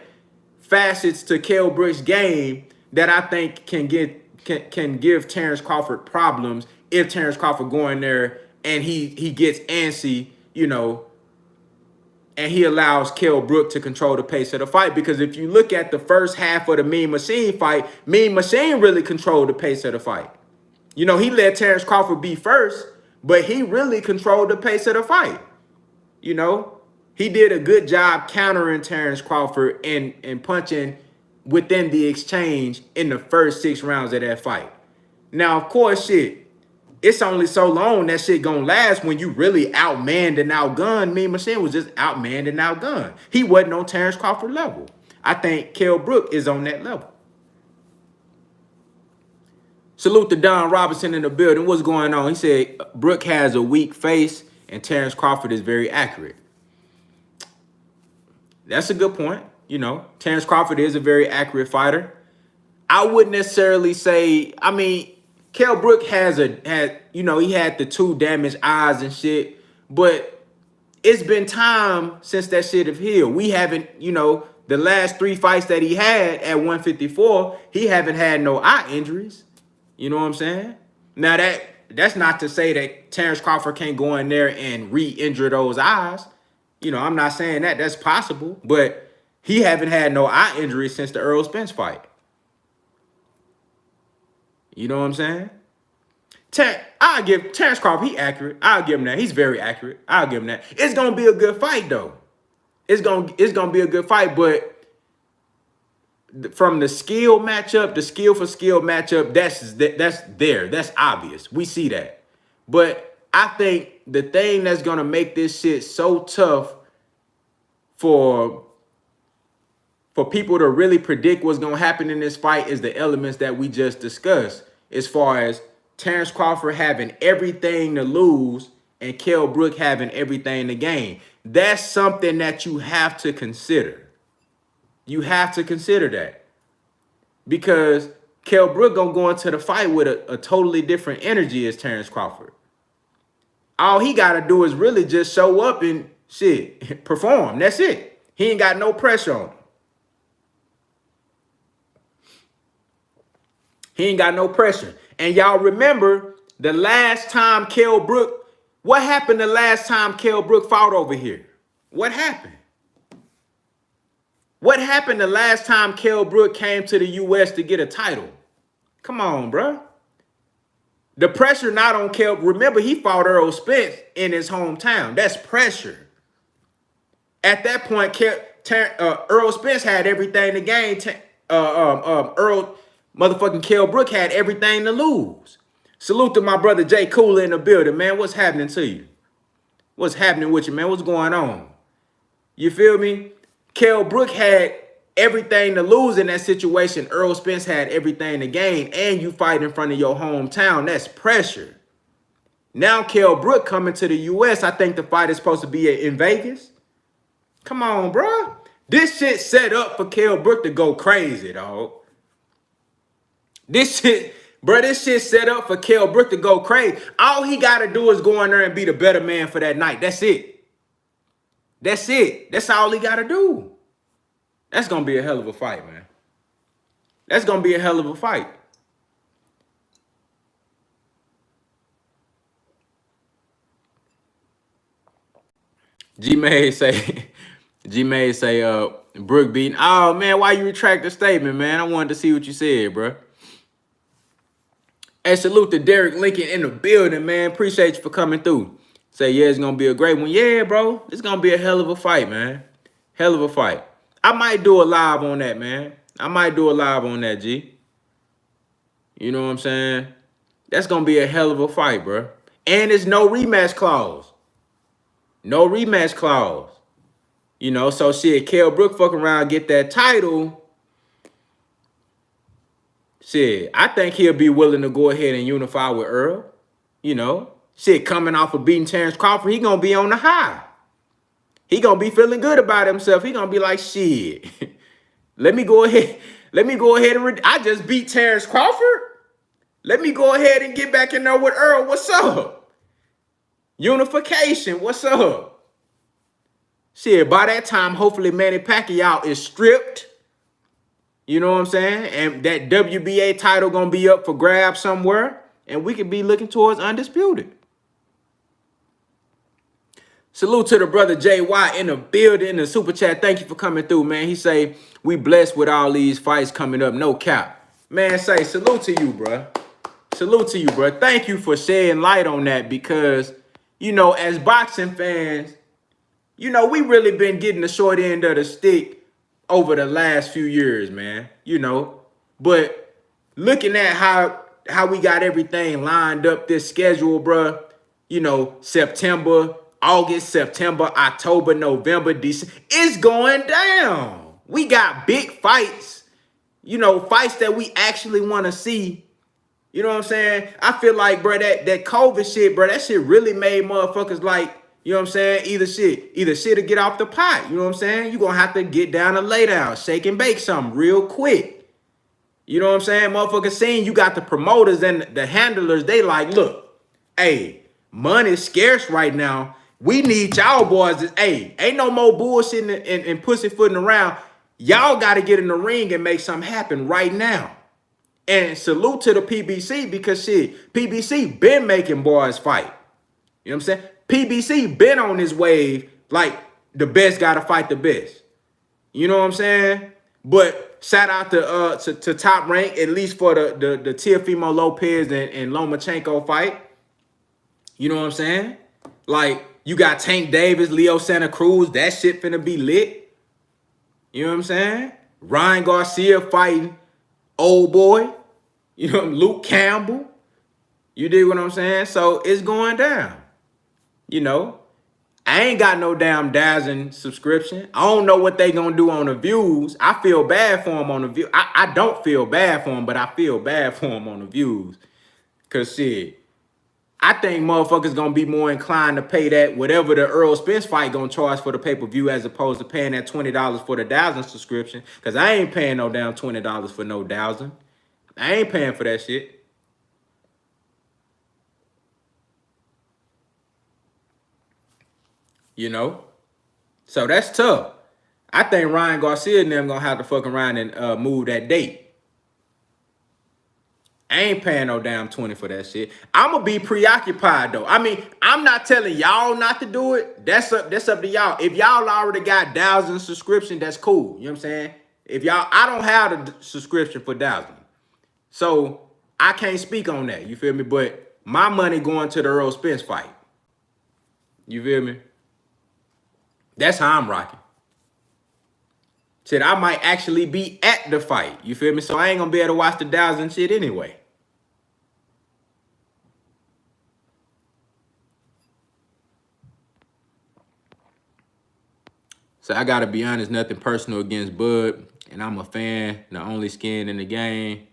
facets to Kell Brook's game that I think can give Terrence Crawford problems if Terrence Crawford go in there and he gets antsy, you know, and he allows Kell Brook to control the pace of the fight. Because if you look at the first half of the Mean Machine fight, Mean Machine really controlled the pace of the fight. You know, he let Terrence Crawford be first, but he really controlled the pace of the fight. You know, he did a good job countering Terrence Crawford and punching within the exchange in the first 6 rounds of that fight. Now, of course, shit, it's only so long that shit gonna last when you really outmanned and outgunned. Mean Machine was just outmanned and outgunned. He wasn't on Terrence Crawford level. I think Kell Brook is on that level. Salute to Don Robinson in the building. What's going on? He said Brook has a weak face and Terrence Crawford is very accurate. That's a good point. You know, Terrence Crawford is a very accurate fighter. I wouldn't necessarily say, I mean, Kell Brook he had the 2 damaged eyes and shit, but it's been time since that shit have healed. We haven't, you know, the last 3 fights that he had at 154, he haven't had no eye injuries. You know what I'm saying? Now that's not to say that Terrence Crawford can't go in there and re-injure those eyes. You know, I'm not saying that. That's possible, but he haven't had no eye injuries since the Earl Spence fight. You know what I'm saying? I'll give Terrence Crawford, he accurate. I'll give him that. He's very accurate. I'll give him that. It's gonna be a good fight, though. It's gonna be a good fight, but from the skill matchup, the skill for skill matchup, that's obvious. We see that. But I think the thing that's gonna make this shit so tough for people to really predict what's gonna happen in this fight is the elements that we just discussed, as far as Terrence Crawford having everything to lose and Kell Brook having everything to gain. That's something that you have to consider. You have to consider that, because Kell Brook gonna go into the fight with a totally different energy as Terrence Crawford. All he gotta do is really just show up and shit, perform. That's it. He ain't got no pressure on him. He ain't got no pressure. And y'all remember the last time Kell Brook, what happened the last time Kell Brook fought over here? What happened? What happened the last time Kell Brook came to the U.S. to get a title? Come on, bro. The pressure not on Kell. Remember, he fought Earl Spence in his hometown. That's pressure. At that point, Earl Spence had everything to gain. Earl motherfucking Kell Brook had everything to lose. Salute to my brother Jay Cooler in the building, man. What's happening to you? What's happening with you, man? What's going on? You feel me? Kell Brook had everything to lose in that situation. Earl Spence had everything to gain, and you fight in front of your hometown. That's pressure. Now Kell Brook coming to the U.S. I think the fight is supposed to be in Vegas. Come on, bro. This shit set up for Kell Brook to go crazy, dog. This shit set up for Kell Brook to go crazy. All he got to do is go in there and be the better man for that night. That's it. That's it. That's all he got to do. That's going to be a hell of a fight, man. That's going to be a hell of a fight. G-May say, Brook beating. Oh, man, why you retract the statement, man? I wanted to see what you said, bro. Hey, salute to Derek Lincoln in the building, man. Appreciate you for coming through. Say, yeah, it's going to be a great one. Yeah, bro. It's going to be a hell of a fight, man. Hell of a fight. I might do a live on that, man. I might do a live on that, G. You know what I'm saying? That's going to be a hell of a fight, bro. And it's no rematch clause. No rematch clause. You know, so shit, Kell Brook fuck around, get that title. Shit, I think he'll be willing to go ahead and unify with Earl. You know, shit, coming off of beating Terrence Crawford, he going to be on the high. He going to be feeling good about himself. He going to be like, shit, let me go ahead and I just beat Terrence Crawford. Let me go ahead and get back in there with Earl. What's up? Unification. What's up? Shit, by that time, hopefully Manny Pacquiao is stripped. You know what I'm saying? And that WBA title going to be up for grabs somewhere. And we could be looking towards Undisputed. Salute to the brother JY in the building, in the super chat. Thank you for coming through, man. He say, we blessed with all these fights coming up. No cap. Man, say, salute to you, bro. Salute to you, bro. Thank you for shedding light on that, because, you know, as boxing fans, you know, we really been getting the short end of the stick over the last few years, man. You know, but looking at how we got everything lined up, this schedule, bro, you know, September, August, September, October, November, December, it's going down. We got big fights, you know, fights that we actually want to see. You know what I'm saying? I feel like, bro, that COVID shit, bro, that shit really made motherfuckers like, you know what I'm saying? Either shit to get off the pot. You know what I'm saying? You're going to have to get down and lay down, shake and bake something real quick. You know what I'm saying? Motherfuckers saying you got the promoters and the handlers. They like, look, hey, money's scarce right now. We need y'all boys. Hey, ain't no more bullshitting and pussyfooting around. Y'all got to get in the ring and make something happen right now. And salute to the PBC, because shit, PBC been making boys fight. You know what I'm saying? PBC been on this wave like the best got to fight the best. You know what I'm saying? But shout out to Top Rank, at least for the Teofimo Lopez and Lomachenko fight. You know what I'm saying? Like, you got Tank Davis, Leo Santa Cruz. That shit finna be lit. You know what I'm saying? Ryan Garcia fighting old boy. You know, Luke Campbell. You dig what I'm saying? So it's going down. You know, I ain't got no damn Dazzling subscription. I don't know what they gonna do on the views. I feel bad for them on the views. I don't feel bad for them, but I feel bad for them on the views. Cause shit, I think motherfuckers gonna be more inclined to pay that whatever the Earl Spence fight gonna charge for the pay-per-view as opposed to paying that $20 for the Dazzling subscription. Cause I ain't paying no damn $20 for no Dazzling. I ain't paying for that shit. You know? So that's tough. I think Ryan Garcia and them gonna have to fuck around and move that date. I ain't paying no damn 20 for that shit. I'm gonna be preoccupied though. I mean, I'm not telling y'all not to do it. That's up to y'all. If y'all already got Dazzling subscription, that's cool. You know what I'm saying? If y'all, I don't have the subscription for Dazzling. So I can't speak on that. You feel me? But my money going to the Earl Spence fight. You feel me? That's how I'm rocking. Said I might actually be at the fight. You feel me? So I ain't gonna be able to watch the Dazzling shit anyway. So I gotta be honest, nothing personal against Bud, and I'm a fan, the only skin in the game.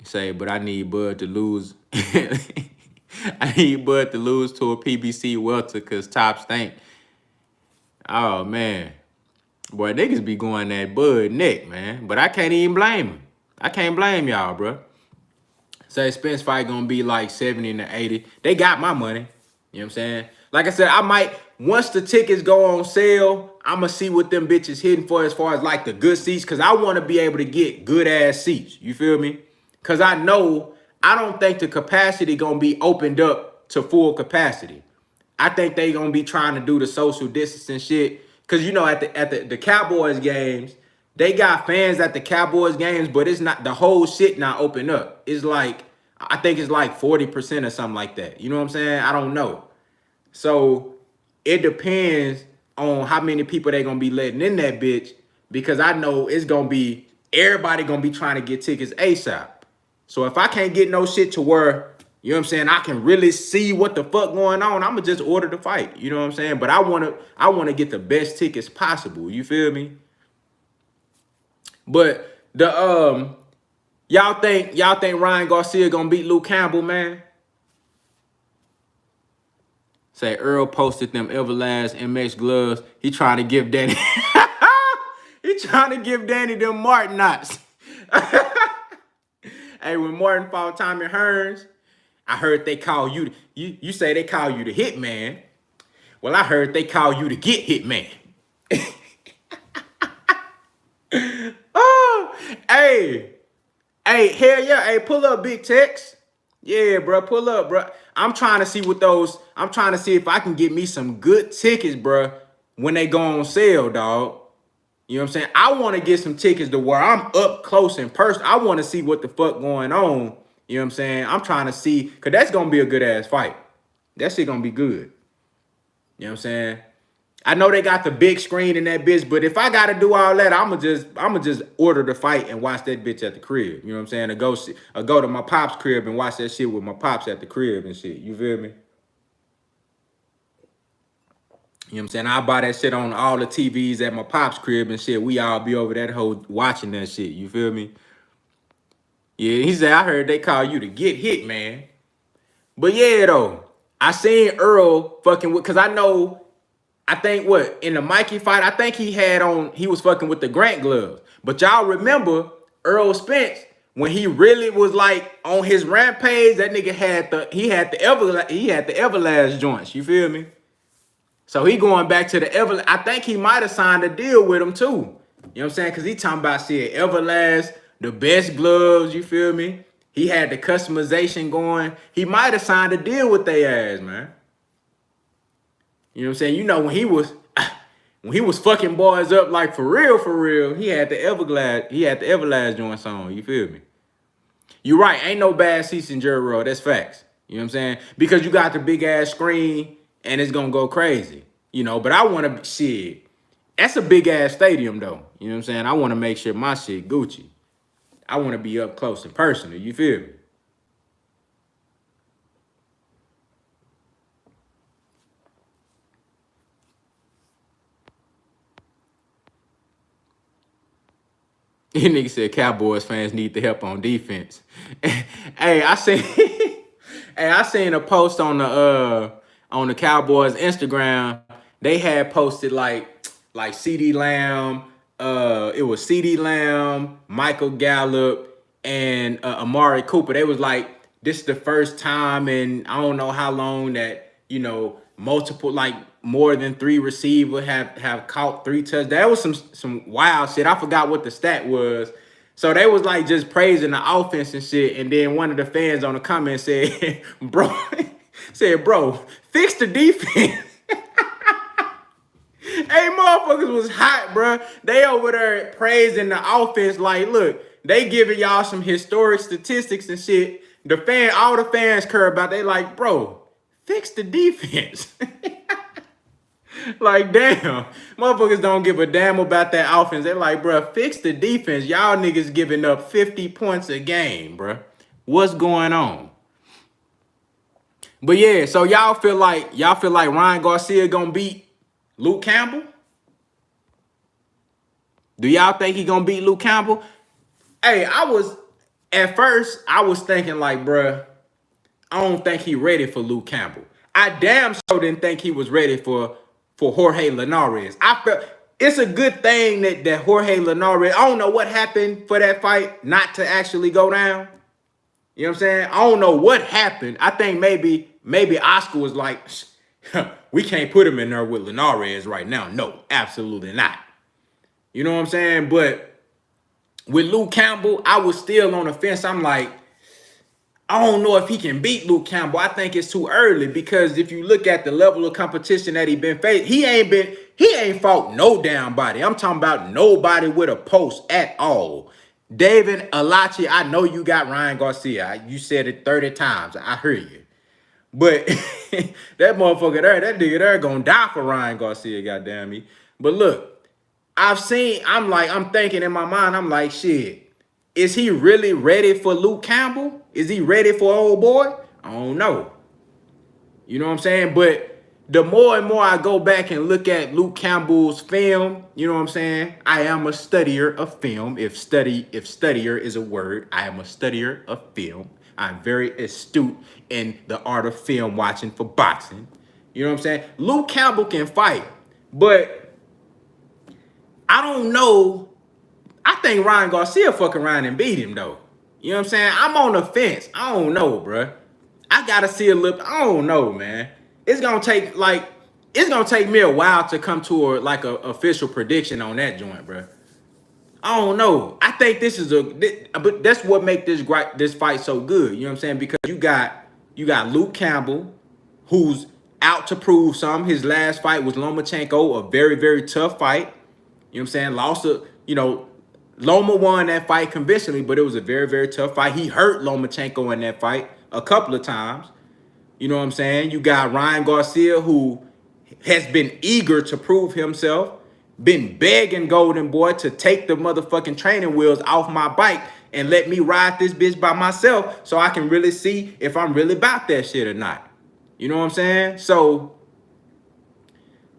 Say, but I need Bud to lose. I need Bud to lose to a PBC welter because Top stink. Oh man, boy, niggas be going that Bud neck, man. But I can't even blame him. I can't blame y'all, bro. Say Spence fight gonna be like 70 to 80. They got my money. You know what I'm saying? Like I said, I might, once the tickets go on sale, I'ma see what them bitches hitting for as far as like the good seats. Cause I wanna be able to get good ass seats. You feel me? Cause I know, I don't think the capacity gonna be opened up to full capacity. I think they gonna be trying to do the social distancing shit. Cause you know, at the Cowboys games, they got fans at the Cowboys games, but it's not, the whole shit not open up. It's like, I think it's like 40% or something like that. You know what I'm saying? I don't know. So it depends on how many people they gonna be letting in that bitch, because I know it's gonna be, everybody gonna be trying to get tickets ASAP. So if I can't get no shit to where, you know what I'm saying, I can really see what the fuck going on, I'ma just order the fight. You know what I'm saying? But I wanna get the best tickets possible. You feel me? But the y'all think Ryan Garcia gonna beat Luke Campbell, man? Say Earl posted them Everlast MX gloves. He trying to give Danny. He trying to give Danny them Martin knots. Hey, when Martin fought Tommy Hearns, I heard they call you. You say they call you the Hitman. Well, I heard they call you the Get Hitman. Oh, hey, hell yeah, hey, pull up Big Tex. Yeah, bro, pull up, bro. I'm trying to see if I can get me some good tickets, bro, when they go on sale, dog. You know what I'm saying? I want to get some tickets to where I'm up close in person. I want to see what the fuck going on. You know what I'm saying? I'm trying to see, because that's going to be a good-ass fight. That shit going to be good. You know what I'm saying? I know they got the big screen in that bitch, but if I got to do all that, I'ma just order the fight and watch that bitch at the crib. You know what I'm saying? Or go to my pop's crib and watch that shit with my pops at the crib and shit. You feel me? You know what I'm saying? I'll buy that shit on all the TVs at my pop's crib and shit. We all be over that whole watching that shit. You feel me? Yeah, he said, I heard they call you to Get Hit, man. But yeah, though, I seen Earl fucking with, because I think what, in the Mikey fight, I think he was fucking with the Grant gloves. But y'all remember Earl Spence, when he really was like on his rampage, that nigga had the Everlast joints. You feel me? So he going back to the Everlast. I think he might have signed a deal with him too. You know what I'm saying? Because he talking about shit, Everlast, the best gloves, you feel me? He had the customization going. He might have signed a deal with their ass, man. You know what I'm saying? You know, when he was, When he was fucking boys up like for real, he had the Everlast joint song. You feel me? You right, ain't no bad seats in Jerry World. That's facts. You know what I'm saying? Because you got the big ass screen and it's gonna go crazy. You know, but I wanna shit. That's a big ass stadium though. You know what I'm saying? I wanna make sure my shit Gucci. I wanna be up close and personal. You feel me? This nigga said Cowboys fans need the help on defense. Hey, I seen hey, I seen a post on the Cowboys Instagram. They had posted like CD Lamb, it was CD Lamb, Michael Gallup, and Amari Cooper. They was like, this is the first time in I don't know how long that, you know, multiple like more than 3 receivers have caught 3 touchdowns. That was some wild shit. I forgot what the stat was. So they was like just praising the offense and shit. And then one of the fans on the comment said, bro, fix the defense. Hey, motherfuckers was hot, bro. They over there praising the offense like, look, they giving y'all some historic statistics and shit. All the fans care about, they like, bro, fix the defense. Like, damn, motherfuckers don't give a damn about that offense. They're like, bro, fix the defense. Y'all niggas giving up 50 points a game, bro. What's going on? But yeah, so y'all feel like Ryan Garcia gonna beat Luke Campbell? Do y'all think he gonna beat Luke Campbell? Hey, at first I was thinking like, bruh, I don't think he ready for Luke Campbell. I damn sure didn't think he was ready for Jorge Linares. I felt it's a good thing that Jorge Linares, I don't know what happened for that fight not to actually go down. You know what I'm saying? I don't know what happened. I think maybe Oscar was like, we can't put him in there with Linares right now. No, absolutely not. You know what I'm saying? But with Luke Campbell, I was still on the fence. I'm like, I don't know if he can beat Luke Campbell. I think it's too early because if you look at the level of competition that he been facing, he ain't fought no damn body. I'm talking about nobody with a post at all. David Alachi, I know you got Ryan Garcia. You said it 30 times. I heard you. But that motherfucker there, that nigga there gonna die for Ryan Garcia, goddamn me. But look, I'm thinking in my mind, I'm like, shit. Is he really ready for Luke Campbell? Is he ready for old boy? I don't know. You know what I'm saying? But the more and more I go back and look at Luke Campbell's film, you know what I'm saying? I am a studier of film. If studier is a word, I am a studier of film. I'm very astute in the art of film watching for boxing. You know what I'm saying? Luke Campbell can fight, but I don't know. I think Ryan Garcia fuck around and beat him though. You know what I'm saying? I'm on the fence. I don't know, bruh. I gotta see a little. I don't know, man. It's gonna take me a while to come to a official prediction on that joint, bruh. I don't know. I think but that's what make this fight so good. You know what I'm saying? Because you got Luke Campbell, who's out to prove something. His last fight was Lomachenko, a very, very tough fight. You know what I'm saying? Loma won that fight convincingly, but it was a very, very tough fight. He hurt Lomachenko in that fight a couple of times. You know what I'm saying? You got Ryan Garcia, who has been eager to prove himself, been begging Golden Boy to take the motherfucking training wheels off my bike and let me ride this bitch by myself so I can really see if I'm really about that shit or not. You know what I'm saying? So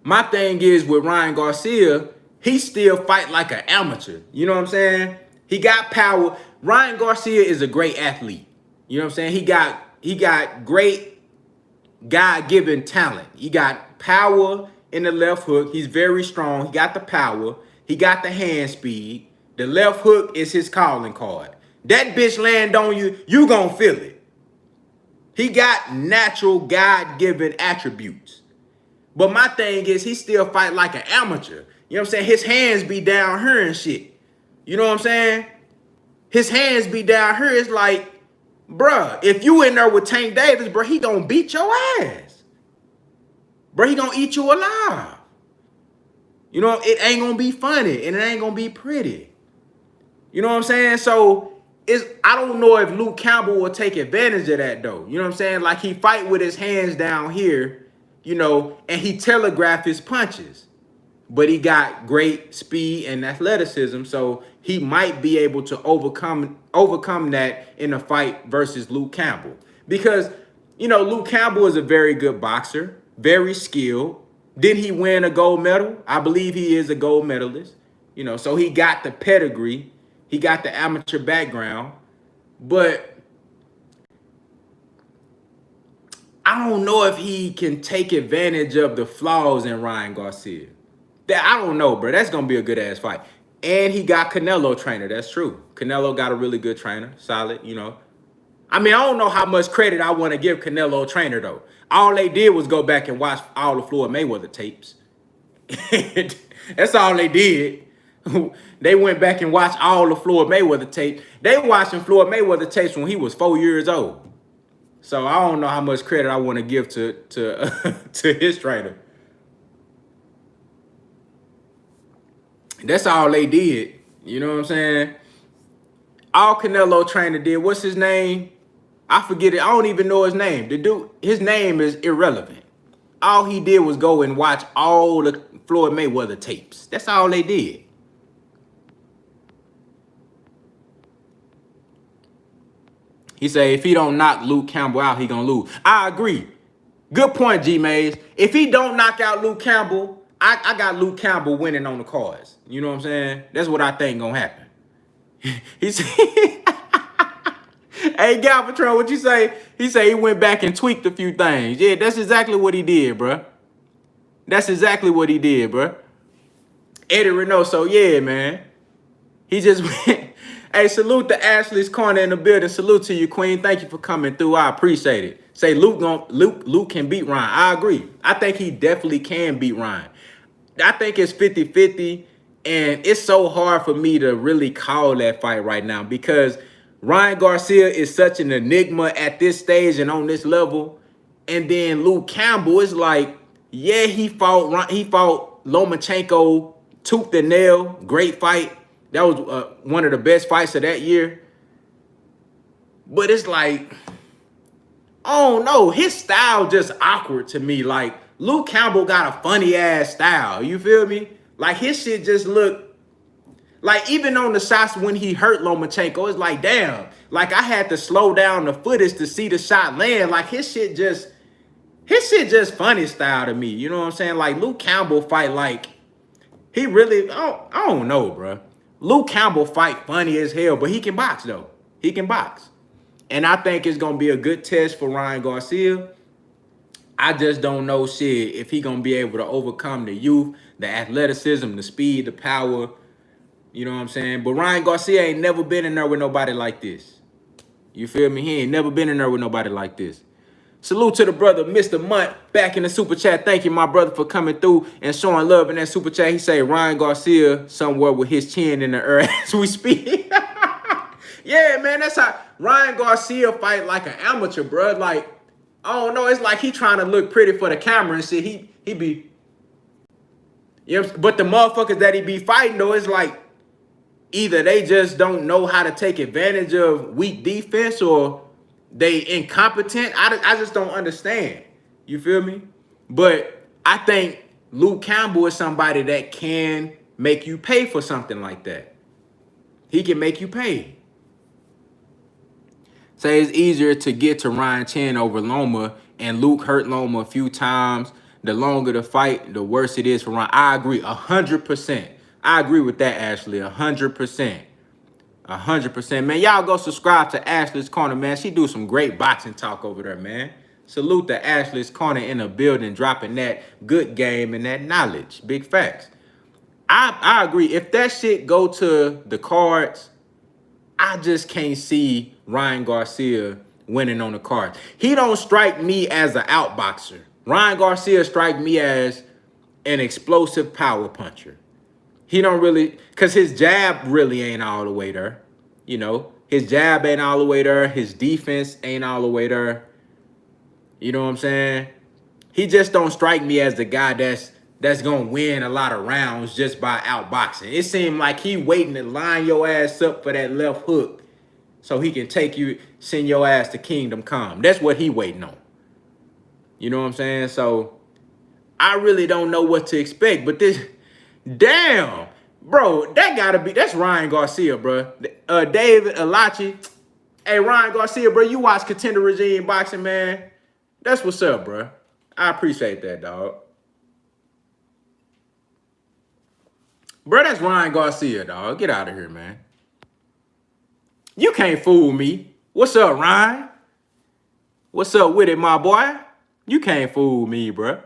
my thing is with Ryan Garcia, he still fight like an amateur. You know what I'm saying? He got power. Ryan Garcia is a great athlete. You know what I'm saying? He got great God-given talent. He got power in the left hook. He's very strong. He got the power. He got the hand speed. The left hook is his calling card. That bitch land on you, you gonna feel it. He got natural God-given attributes. But my thing is he still fight like an amateur. You know what I'm saying? His hands be down here and shit. You know what I'm saying? His hands be down here. It's like, bruh, if you in there with Tank Davis, bruh, he gonna beat your ass. Bruh, he gonna eat you alive. You know, it ain't gonna be funny and it ain't gonna be pretty. You know what I'm saying? So I don't know if Luke Campbell will take advantage of that though. You know what I'm saying? Like he fight with his hands down here, you know, and he telegraph his punches. But he got great speed and athleticism, so he might be able to overcome that in a fight versus Luke Campbell. Because, you know, Luke Campbell is a very good boxer, very skilled. Did he win a gold medal? I believe he is a gold medalist. You know, so he got the pedigree. He got the amateur background. But I don't know if he can take advantage of the flaws in Ryan Garcia. That I don't know, bro. That's gonna be a good ass fight. And he got Canelo trainer. That's true. Canelo got a really good trainer, solid. You know, I mean, I don't know how much credit I want to give Canelo trainer though. All they did was go back and watch all the Floyd Mayweather tapes. That's all they did. They went back and watched all the Floyd Mayweather tapes. They watching Floyd Mayweather tapes when he was 4 years old. So I don't know how much credit I want to give to to his trainer. That's all they did. You know what I'm saying? All Canelo trainer did, what's his name? I forget it. I don't even know his name. The dude, his name is irrelevant. All he did was go and watch all the Floyd Mayweather tapes. That's all they did. He said if he don't knock Luke Campbell out, he gonna lose. I agree. Good point, G Mays. If he don't knock out Luke Campbell, I got Luke Campbell winning on the cards. You know what I'm saying? That's what I think gonna happen. He said, hey, Galvatron, what you say? He said he went back and tweaked a few things. Yeah, that's exactly what he did, bro. That's exactly what he did, bro. Eddie Renault, so yeah, man. He just went. Hey, salute to Ashley's Corner in the building. Salute to you, Queen. Thank you for coming through. I appreciate it. Say Luke can beat Ryan. I agree. I think he definitely can beat Ryan. I think it's 50-50, and it's so hard for me to really call that fight right now because Ryan Garcia is such an enigma at this stage and on this level. And then Luke Campbell is like, yeah, he fought Lomachenko tooth and nail. Great fight. That was one of the best fights of that year. But it's like, oh no, his style just awkward to me. Like, Luke Campbell got a funny ass style. You feel me? Like, his shit just look, like, even on the shots when he hurt Lomachenko, it's like, damn. Like, I had to slow down the footage to see the shot land. Like, his shit just funny style to me. You know what I'm saying? Like, Luke Campbell fight like, he really, I don't know, bro. Luke Campbell fight funny as hell, but he can box, though. He can box. And I think it's going to be a good test for Ryan Garcia. I just don't know shit if he going to be able to overcome the youth, the athleticism, the speed, the power. You know what I'm saying? But Ryan Garcia ain't never been in there with nobody like this. You feel me? He ain't never been in there with nobody like this. Salute to the brother, Mr. Munt, back in the super chat. Thank you, my brother, for coming through and showing love in that super chat. He say Ryan Garcia somewhere with his chin in the air as we speak. Yeah, man, that's how Ryan Garcia fight like an amateur, bro. Like, I don't know. It's like he trying to look pretty for the camera and shit. He be, you know, but the motherfuckers that he be fighting, though, it's like either they just don't know how to take advantage of weak defense or they incompetent. I just don't understand. You feel me? But I think Luke Campbell is somebody that can make you pay for something like that. He can make you pay. Say it's easier to get to Ryan Chen over Loma, and Luke hurt Loma a few times. The longer the fight, the worse it is for Ryan. I agree 100%. I agree with that, Ashley, 100%. 100%, man. Y'all go subscribe to Ashley's Corner, man. She do some great boxing talk over there, man. Salute to Ashley's Corner in the building, dropping that good game and that knowledge. Big facts. I agree. If that shit go to the cards, I just can't see Ryan Garcia winning on the cards. He don't strike me as an outboxer. Ryan Garcia strike me as an explosive power puncher. He don't really, because his jab really ain't all the way there. You know, his jab ain't all the way there. His defense ain't all the way there. You know what I'm saying? He just don't strike me as the guy that's that's gonna win a lot of rounds just by outboxing. It seemed like he waiting to line your ass up for that left hook so he can send your ass to Kingdom Come. That's what he waiting on. You know what I'm saying? So I really don't know what to expect, but damn, bro, that's Ryan Garcia, bro. David Alachi. Hey, Ryan Garcia, bro, you watch Contender Regime Boxing, man. That's what's up, bro. I appreciate that, dog. Bro, that's Ryan Garcia, dog. Get out of here, man. You can't fool me. What's up, Ryan? What's up with it, my boy? You can't fool me, bro.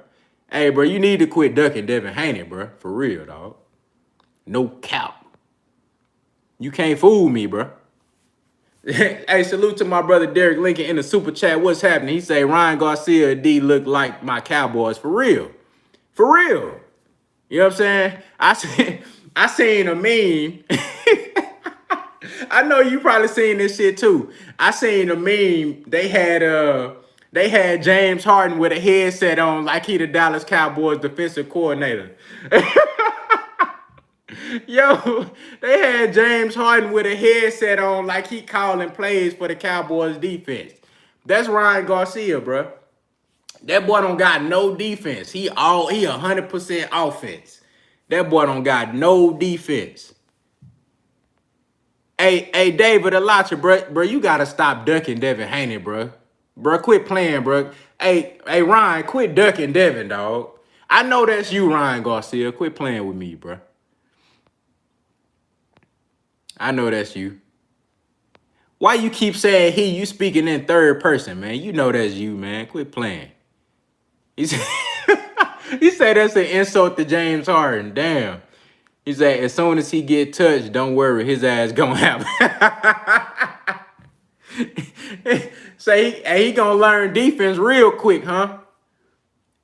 Hey, bro, you need to quit ducking Devin Haney, bro. For real, dog. No cap. You can't fool me, bro. Hey, salute to my brother Derek Lincoln in the super chat. What's happening? He say Ryan Garcia D look like my Cowboys. For real. For real. You know what I'm saying? I seen a meme. I know you probably seen this shit too. I seen a meme. They had James Harden with a headset on like he the Dallas Cowboys defensive coordinator. Yo, they had James Harden with a headset on like he calling plays for the Cowboys defense. That's Ryan Garcia, bro. That boy don't got no defense. He 100% offense. That boy don't got no defense. Hey, David Alacha, bro, you gotta stop ducking Devin Haney, bro. Bro, quit playing, bro. Hey, Ryan, quit ducking Devin, dog. I know that's you, Ryan Garcia. Quit playing with me, bro. I know that's you. Why you keep saying he? You speaking in third person, man. You know that's you, man. Quit playing. He said, he said that's an insult to James Harden. Damn. He said, as soon as he get touched, don't worry, his ass gonna happen. Say he gonna learn defense real quick, huh?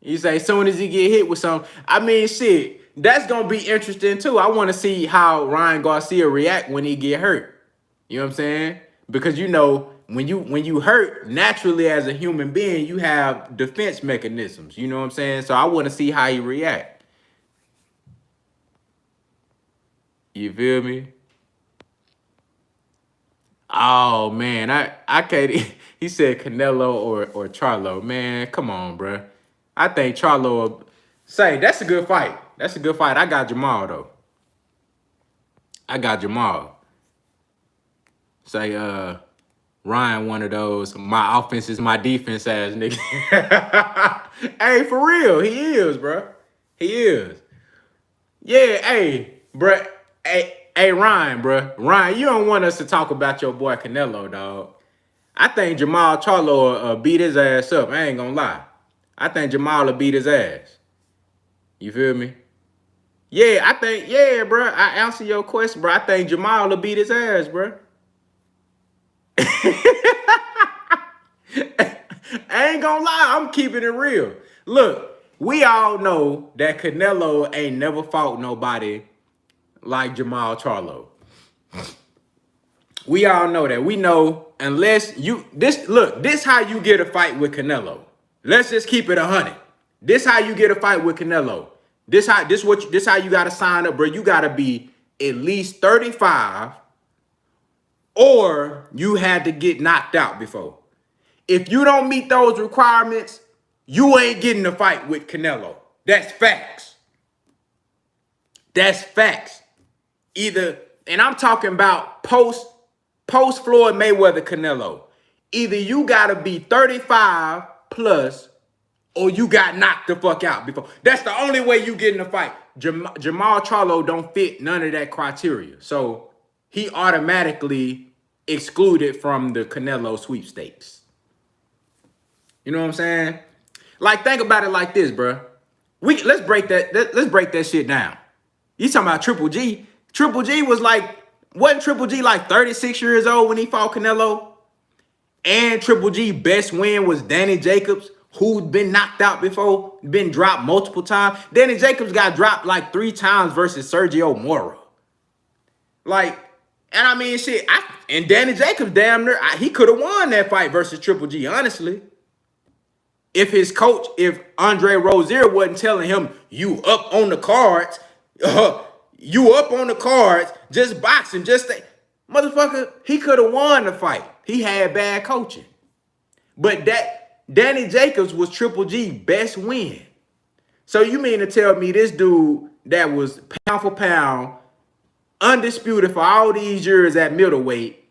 He say, as soon as he get hit with something. I mean, shit, that's gonna be interesting too. I want to see how Ryan Garcia react when he get hurt. You know what I'm saying? Because you know, when you hurt, naturally as a human being, you have defense mechanisms. You know what I'm saying? So I want to see how he react. You feel me? Oh man, I can't. He said Canelo or Charlo. Man, come on, bro. I think Charlo. Say that's a good fight. That's a good fight. I got Jamal though. I got Jamal. Say Ryan, one of those. My offense is my defense ass nigga. Hey, for real, he is, bro. He is. Yeah, hey, bro. Hey, Ryan, bro. Ryan, you don't want us to talk about your boy Canelo, dog. I think Jamal Charlo beat his ass up. I ain't gonna lie. I think Jamal will beat his ass. You feel me? Yeah, bro. I answer your question, bro. I think Jamal will beat his ass, bro. I ain't gonna lie. I'm keeping it real. Look, we all know that Canelo ain't never fought nobody like Jamal Charlo. We all know that. We know unless you this how you get a fight with Canelo. Let's just keep it 100. This how you get a fight with Canelo. This how you gotta sign up, bro. You gotta be at least 35, or you had to get knocked out before. If you don't meet those requirements, you ain't getting a fight with Canelo. That's facts. That's facts. Either, and I'm talking about post Floyd Mayweather Canelo. Either you gotta be 35 plus, or you got knocked the fuck out before. That's the only way you get in a fight. Jamal Charlo don't fit none of that criteria. So he automatically excluded from the Canelo sweepstakes. You know what I'm saying? Like, think about it like this, bro. Let's break that shit down. You talking about Triple G? Triple G wasn't Triple G like 36 years old when he fought Canelo? And Triple G best win was Danny Jacobs, who'd been knocked out before, been dropped multiple times. Danny Jacobs got dropped like 3 times versus Sergio Mora. Like, and I mean, shit, and Danny Jacobs damn near, he could have won that fight versus Triple G, honestly. If his coach, if Andre Rozier wasn't telling him, you up on the cards, you up on the cards, just boxing, just stay. Motherfucker, he could have won the fight. He had bad coaching. But that Danny Jacobs was Triple G best win. So you mean to tell me this dude that was pound for pound, undisputed for all these years at middleweight,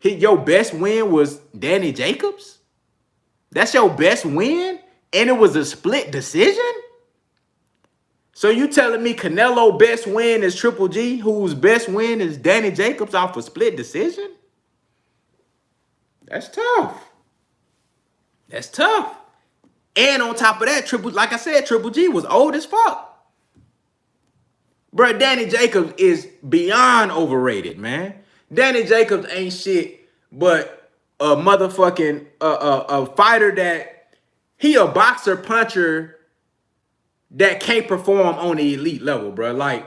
your best win was Danny Jacobs? That's your best win? And it was a split decision? So you telling me Canelo best win is Triple G, whose best win is Danny Jacobs off a split decision? That's tough. That's tough. And on top of that, like I said, Triple G was old as fuck. Bro, Danny Jacobs is beyond overrated, man. Danny Jacobs ain't shit but a motherfucking a fighter that he a boxer puncher that can't perform on the elite level, bro. Like,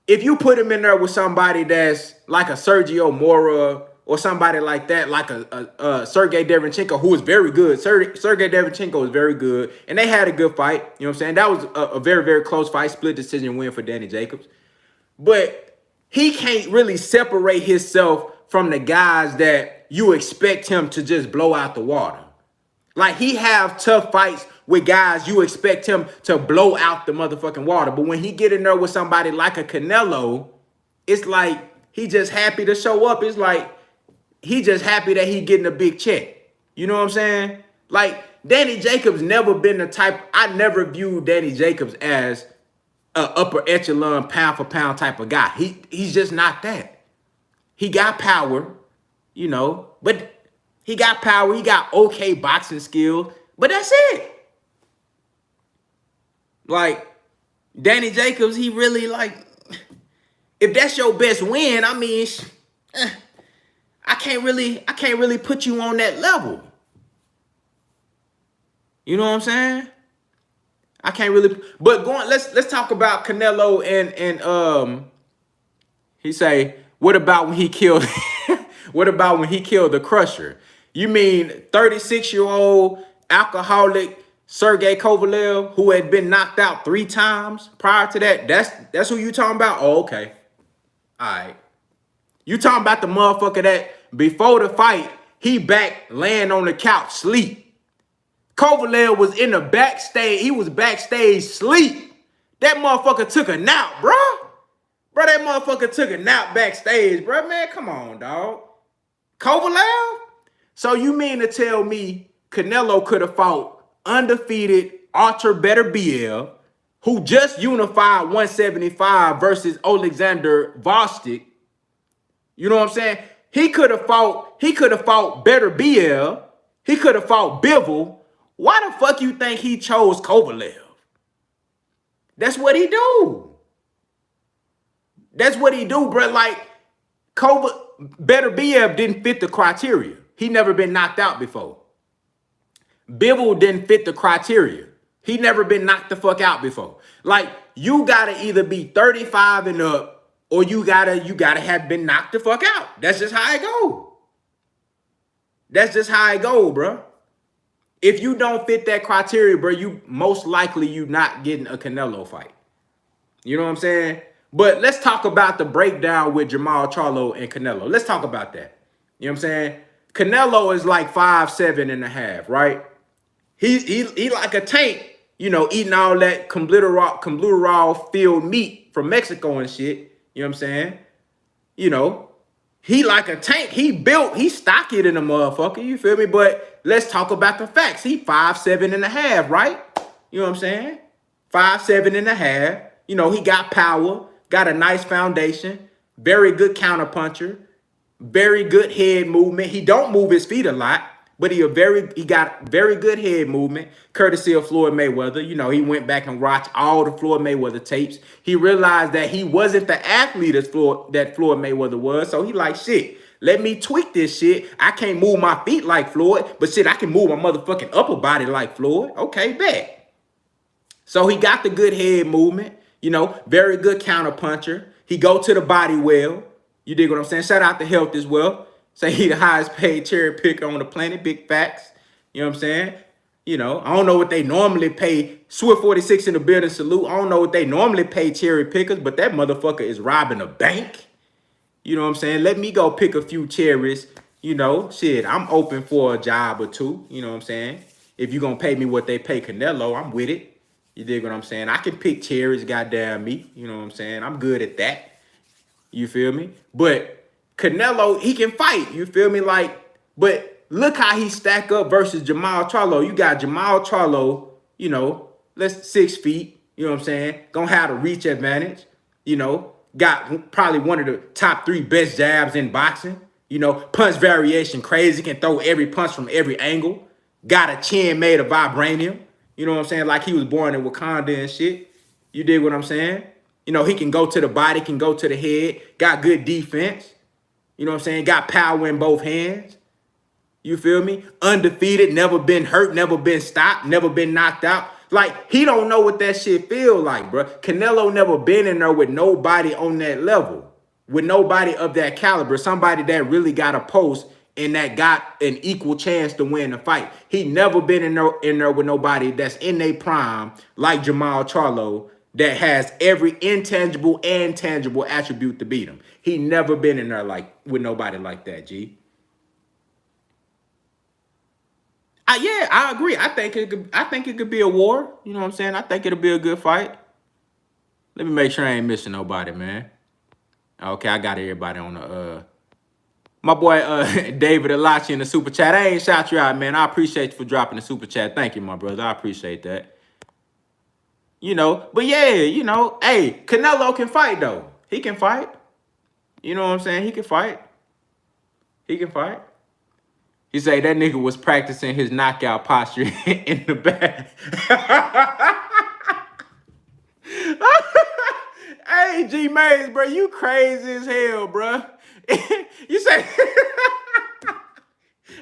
if you put him in there with somebody that's like a Sergio Mora or somebody like that, like a Sergey Derevchenko, who is very good. Sergey Derevchenko is very good, and they had a good fight. You know what I'm saying? That was a very, very close fight, split decision win for Danny Jacobs. But he can't really separate himself from the guys that you expect him to just blow out the water. Like, he have tough fights with guys you expect him to blow out the motherfucking water. But when he get in there with somebody like a Canelo, it's like he just happy to show up. It's like he just happy that he getting a big check. You know what I'm saying? Like, Danny Jacobs never been the type. I never viewed Danny Jacobs as an upper echelon pound for pound type of guy. He's just not that. He got power, you know, but he got power. He got okay boxing skills, but that's it. Like, Danny Jacobs, he really, like, if that's your best win, I mean, I can't really put you on that level. You know what I'm saying? I can't really. But let's talk about Canelo and he say, what about when he killed what about when he killed the Crusher? You mean 36-year-old alcoholic Sergey Kovalev, who had been knocked out 3 times prior to that? That's who you talking about? Oh, okay. All right. You talking about the motherfucker that before the fight, he back laying on the couch, sleep. Kovalev was in the backstage. He was backstage sleep. That motherfucker took a nap, bro. Bro, that motherfucker took a nap backstage, bro. Man, come on, dog. Kovalev? So you mean to tell me Canelo could have fought undefeated Artur Beterbiev, who just unified 175 versus Alexander Vostok? You know what I'm saying? He could have fought Beterbiev. He could have fought Bivol. Why the fuck you think he chose Kovalev? That's what he do. That's what he do, bro. Like, Beterbiev didn't fit the criteria. He never been knocked out before. Bivol didn't fit the criteria. He never been knocked the fuck out before. Like, you gotta either be 35 and up, or you gotta have been knocked the fuck out. That's just how it go. That's just how it go, bro. If you don't fit that criteria, bro, you most likely you not getting a Canelo fight. You know what I'm saying? But let's talk about the breakdown with Jamal Charlo and Canelo. Let's talk about that. You know what I'm saying? Canelo is like 5'7.5", right? He like a tank, you know, eating all that Compluterol field meat from Mexico and shit. You know what I'm saying? You know, he like a tank. He stocky than a motherfucker. You feel me? But let's talk about the facts. He 5'7.5", right? You know what I'm saying? 5'7.5". You know, he got power, got a nice foundation, very good counterpuncher, very good head movement. He don't move his feet a lot, but he got very good head movement, courtesy of Floyd Mayweather. You know, he went back and watched all the Floyd Mayweather tapes. He realized that he wasn't the athlete that Floyd Mayweather was. So he like, shit, let me tweak this shit. I can't move my feet like Floyd, but shit, I can move my motherfucking upper body like Floyd. Okay, bet. So he got the good head movement, you know, very good counterpuncher. He go to the body well. You dig what I'm saying? Shout out to Health as well. Say he the highest paid cherry picker on the planet. Big facts. You know what I'm saying? You know, I don't know what they normally pay. Swift 46 in the building, salute. I don't know what they normally pay cherry pickers, but that motherfucker is robbing a bank. You know what I'm saying? Let me go pick a few cherries. You know, shit, I'm open for a job or two. You know what I'm saying? If you're going to pay me what they pay Canelo, I'm with it. You dig what I'm saying? I can pick cherries, goddamn me. You know what I'm saying? I'm good at that. You feel me? But Canelo, he can fight. You feel me? Like, but look how he stack up versus Jamal Charlo. You got Jamal Charlo, you know, let's 6 feet. You know what I'm saying? Gonna have a reach advantage. You know, got probably one of the top 3 best jabs in boxing. You know, punch variation crazy. Can throw every punch from every angle. Got a chin made of vibranium. You know what I'm saying? Like he was born in Wakanda and shit. You dig what I'm saying? You know, he can go to the body, can go to the head. Got good defense. You know what I'm saying? Got power in both hands. You feel me? Undefeated, never been hurt, never been stopped, never been knocked out. Like, he don't know what that shit feel like, bro. Canelo never been in there with nobody on that level, with nobody of that caliber, somebody that really got a post and that got an equal chance to win the fight. He never been in there with nobody that's in their prime like Jamal Charlo that has every intangible and tangible attribute to beat him. He never been in there like with nobody like that, G. Yeah, I agree. I think it could be a war. You know what I'm saying? I think it'll be a good fight. Let me make sure I ain't missing nobody, man. Okay, I got everybody on the my boy David Alachi in the super chat. I ain't shout you out, man. I appreciate you for dropping the super chat. Thank you, my brother. I appreciate that. You know, but yeah, you know, hey, Canelo can fight though. He can fight. You know what I'm saying? He can fight. He can fight. He say that nigga was practicing his knockout posture in the back. Hey, G Mays, bro, you crazy as hell, bro. You say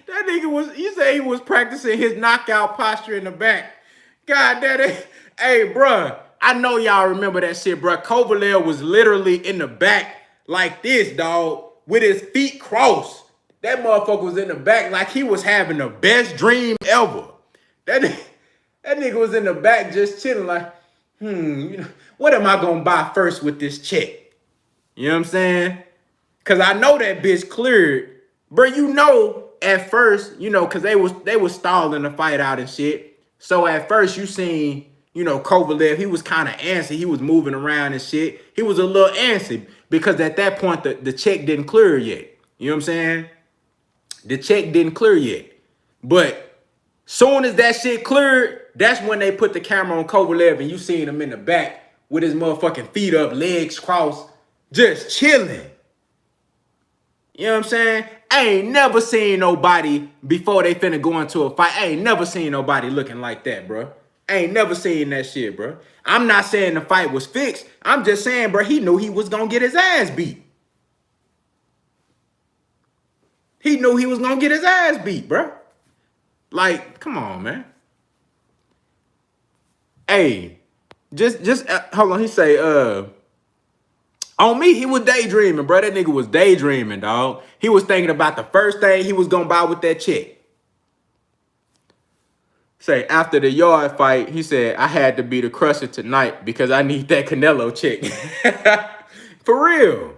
that nigga was, you say he was practicing his knockout posture in the back. God damn it. Hey, bro, I know y'all remember that shit, bro. Kovalev was literally in the back like this, dog, with his feet crossed. That motherfucker was in the back like he was having the best dream ever. That nigga was in the back just chilling like, you know, what am I gonna buy first with this check? You know what I'm saying? Cause I know that bitch cleared. Bro, you know, at first, you know, cause they was stalling the fight out and shit. So at first you seen, you know, Kovalev, he was kind of antsy. He was moving around and shit. He was a little antsy because at that point the check didn't clear yet. You know what I'm saying? The check didn't clear yet. But soon as that shit cleared, that's when they put the camera on Kovalev and you seen him in the back with his motherfucking feet up, legs crossed, just chilling. You know what I'm saying? I ain't never seen nobody before they finna go into a fight. I ain't never seen nobody looking like that, bro. I ain't never seen that shit, bro. I'm not saying the fight was fixed. I'm just saying, bro, he knew he was gonna get his ass beat. He knew he was gonna get his ass beat, bro. Like, come on, man. Hey, just hold on. He say, on me, he was daydreaming, bro. That nigga was daydreaming, dog. He was thinking about the first thing he was gonna buy with that check. Say, after the yard fight, he said, I had to be the crusher tonight because I need that Canelo check. For real.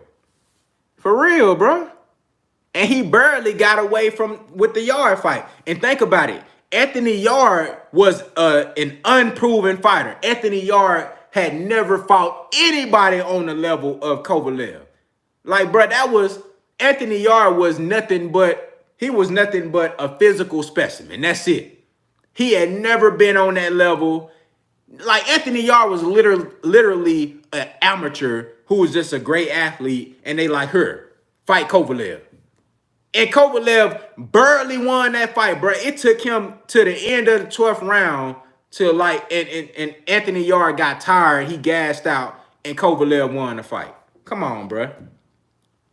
For real, bro. And he barely got away with the Yard fight. And think about it. Anthony Yard was an unproven fighter. Anthony Yard had never fought anybody on the level of Kovalev. Like, bro, Anthony Yard was nothing but a physical specimen. That's it. He had never been on that level. Like, Anthony Yard was literally an amateur who was just a great athlete. And they like, her, fight Kovalev. And Kovalev barely won that fight, bro. It took him to the end of the 12th round to like, and Anthony Yard got tired. He gassed out, and Kovalev won the fight. Come on, bro.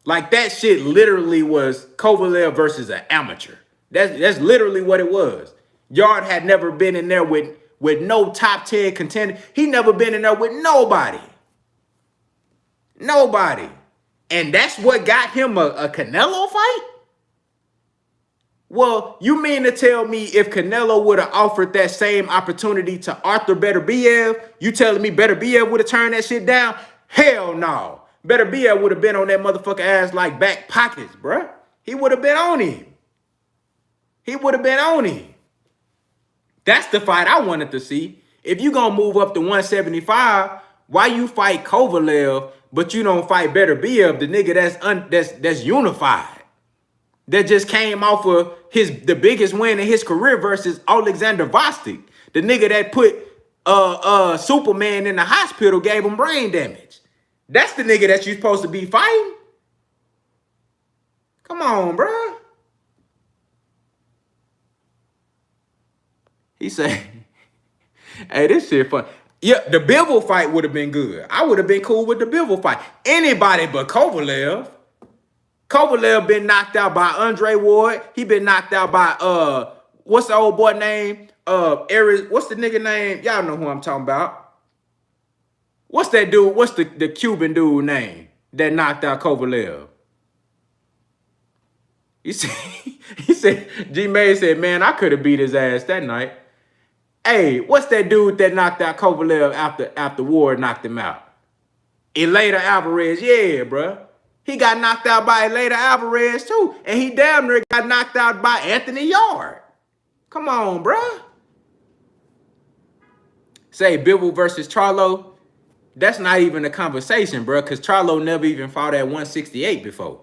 Like, that shit literally was Kovalev versus an amateur. That's literally what it was. Yard had never been in there with no top 10 contender. He never been in there with nobody. Nobody. And that's what got him a Canelo fight? Well, you mean to tell me if Canelo would have offered that same opportunity to Arthur Beterbiev, you telling me Beterbiev would have turned that shit down? Hell no. Beterbiev would have been on that motherfucker ass like back pockets, bruh. He would have been on him. He would have been on him. That's the fight I wanted to see. If you gonna move up to 175, why you fight Kovalev, but you don't fight Beterbiev, the nigga that's unified? That just came off of the biggest win in his career versus Alexander Vostok. The nigga that put Superman in the hospital, gave him brain damage. That's the nigga that you supposed to be fighting. Come on, bro. He said, hey, this shit fun. Yeah, the Bivol fight would have been good. I would have been cool with the Bivol fight. Anybody but Kovalev. Kovalev been knocked out by Andre Ward. He been knocked out by what's the old boy name? What's the nigga name? Y'all know who I'm talking about. What's that dude? What's the Cuban dude name that knocked out Kovalev? He said, G May said, man, I could have beat his ass that night. Hey, what's that dude that knocked out Kovalev after Ward knocked him out? Elayda Alvarez, yeah, bro. He got knocked out by Elayda Alvarez too. And he damn near got knocked out by Anthony Yard. Come on, bro. Say Bivol versus Charlo. That's not even a conversation, bro, because Charlo never even fought at 168 before.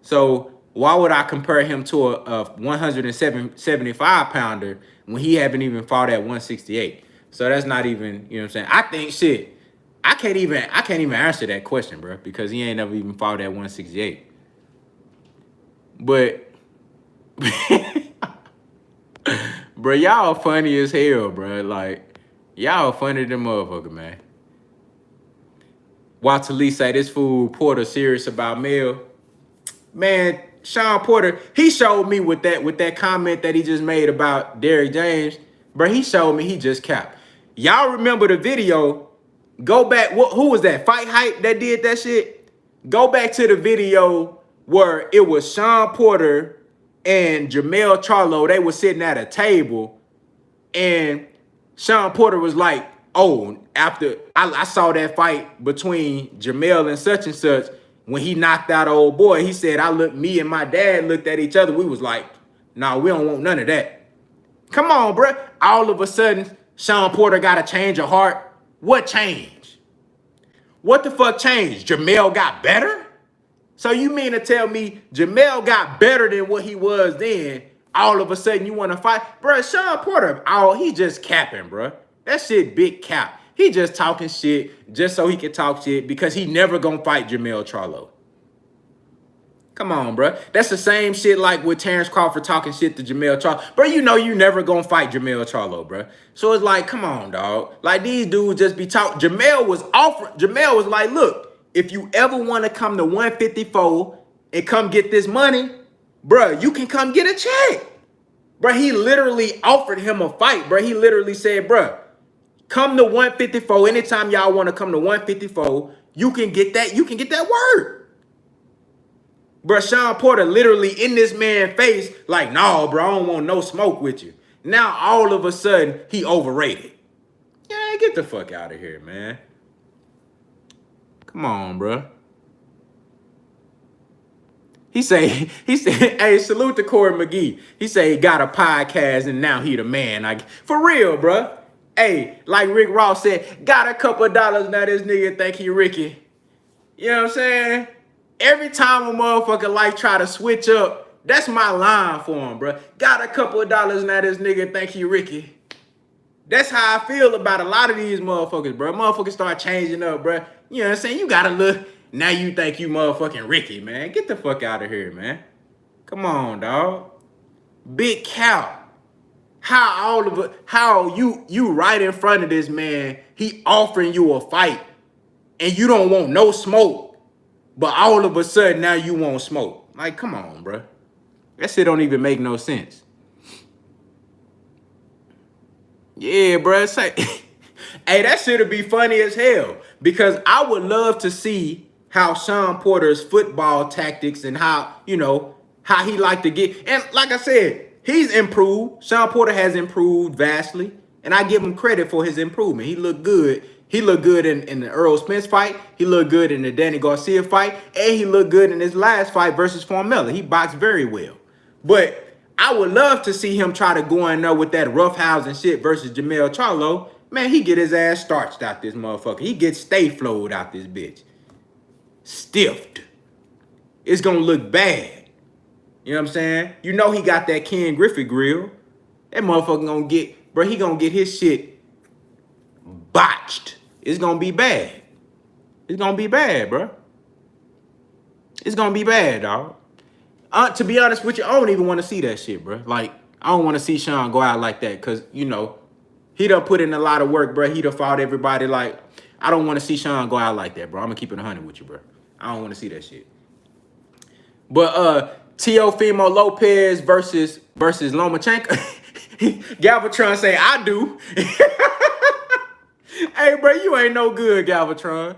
So why would I compare him to a 175 pounder when he haven't even fought at 168? So that's not even, you know what I'm saying? I think shit. I can't even answer that question, bro, because he ain't never even fought at 168. But bro, y'all funny as hell, bro. Like, y'all funny than motherfucker, man. Watch Lee say this fool Porter serious about Mel. Man, Sean Porter, he showed me with that comment that he just made about Derrick James, bro. He showed me he just capped. Y'all remember the video? Go back. Who was that? Fight Hype that did that shit? Go back to the video where it was Sean Porter and Jermell Charlo. They were sitting at a table, and Sean Porter was like, "Oh, after I saw that fight between Jermell and such, when he knocked out old boy, he said, me and my dad looked at each other. We was like, nah, we don't want none of that." Come on, bro. All of a sudden, Sean Porter got a change of heart. What changed? What the fuck changed? Jermell got better? So you mean to tell me Jermell got better than what he was then? All of a sudden you want to fight? Bro, Sean Porter, he just capping, bro. That shit big cap. He just talking shit just so he can talk shit because he never gonna fight Jermell Charlo. Come on, bro. That's the same shit like with Terrence Crawford talking shit to Jermell Charlo. Bro, you know you never gonna fight Jermell Charlo, bro. So it's like, come on, dog. Like, these dudes just be talking. Jermell was like, look, if you ever want to come to 154 and come get this money, bro, you can come get a check. Bro, he literally offered him a fight, bro. He literally said, bro, come to 154. Anytime y'all want to come to 154, you can get that word. Bro, Sean Porter literally in this man's face like, no, bro, I don't want no smoke with you. Now, all of a sudden, he overrated. Yeah, get the fuck out of here, man. Come on, bro. He said, hey, salute to Corey McGee. He said he got a podcast and now he the man. For real, bro. Hey, like Rick Ross said, got a couple of dollars, now this nigga think he Ricky. You know what I'm saying? Every time a motherfucker like try to switch up, that's my line for him, bro. Got a couple of dollars, now this nigga think he Ricky. That's how I feel about a lot of these motherfuckers, bro. Motherfuckers start changing up, bro. You know what I'm saying? You gotta look, now you think you motherfucking Ricky, man. Get the fuck out of here, man. Come on, dog. Big cow. How you right in front of this man, he offering you a fight, and you don't want no smoke. But all of a sudden, now you want smoke. Like, come on, bro. That shit don't even make no sense. Yeah, bro. It's like, hey, that shit'll be funny as hell. Because I would love to see how Sean Porter's football tactics and how, you know, how he like to get. And like I said, he's improved. Sean Porter has improved vastly. And I give him credit for his improvement. He looked good. He looked good in the Earl Spence fight. He looked good in the Danny Garcia fight. And he looked good in his last fight versus Formella. He boxed very well. But I would love to see him try to go in there with that roughhousing shit versus Jamel Charlo. Man, he get his ass starched out this motherfucker. He gets stay flowed out this bitch. Stiffed. It's going to look bad. You know what I'm saying? You know he got that Ken Griffey grill. That motherfucker going to get, bro, he going to get his shit botched. It's going to be bad. It's going to be bad, bro. It's going to be bad, dog. To be honest with you, I don't even want to see that shit, bro. Like, I don't want to see Sean go out like that because, you know, he done put in a lot of work, bro. He done fought everybody. Like, I don't want to see Sean go out like that, bro. I'm going to keep it 100 with you, bro. I don't want to see that shit. But Teofimo Lopez versus Lomachenko. Galvatron say, I do. Hey, bro, you ain't no good, Galvatron.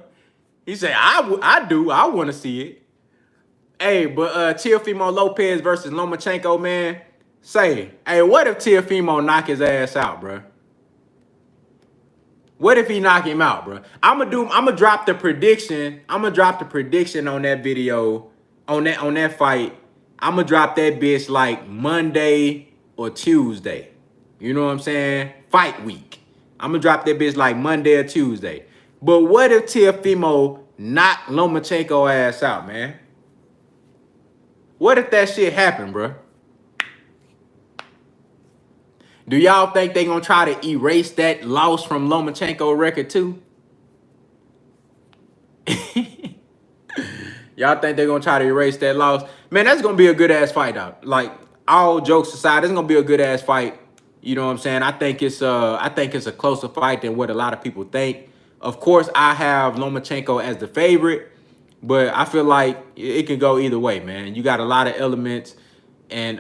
He say, I do. I want to see it. Hey, but Teofimo Lopez versus Lomachenko, man. Say, hey, what if Teofimo knock his ass out, bro? What if he knock him out, bro? I'm gonna drop the prediction. I'm gonna drop the prediction on that video, on that fight. I'm gonna drop that bitch like Monday or Tuesday. You know what I'm saying? Fight week. I'm gonna drop that bitch like Monday or Tuesday. But what if Teofimo knock Lomachenko ass out, man? What if that shit happened, bro? Do y'all think they gonna try to erase that loss from Lomachenko record too? Y'all think they're gonna try to erase that loss? Man, that's gonna be a good ass fight out. Like, all jokes aside, it's gonna be a good ass fight. You know what I'm saying? I think it's a closer fight than what a lot of people think. Of course, I have Lomachenko as the favorite, but I feel like it can go either way, man. You got a lot of elements and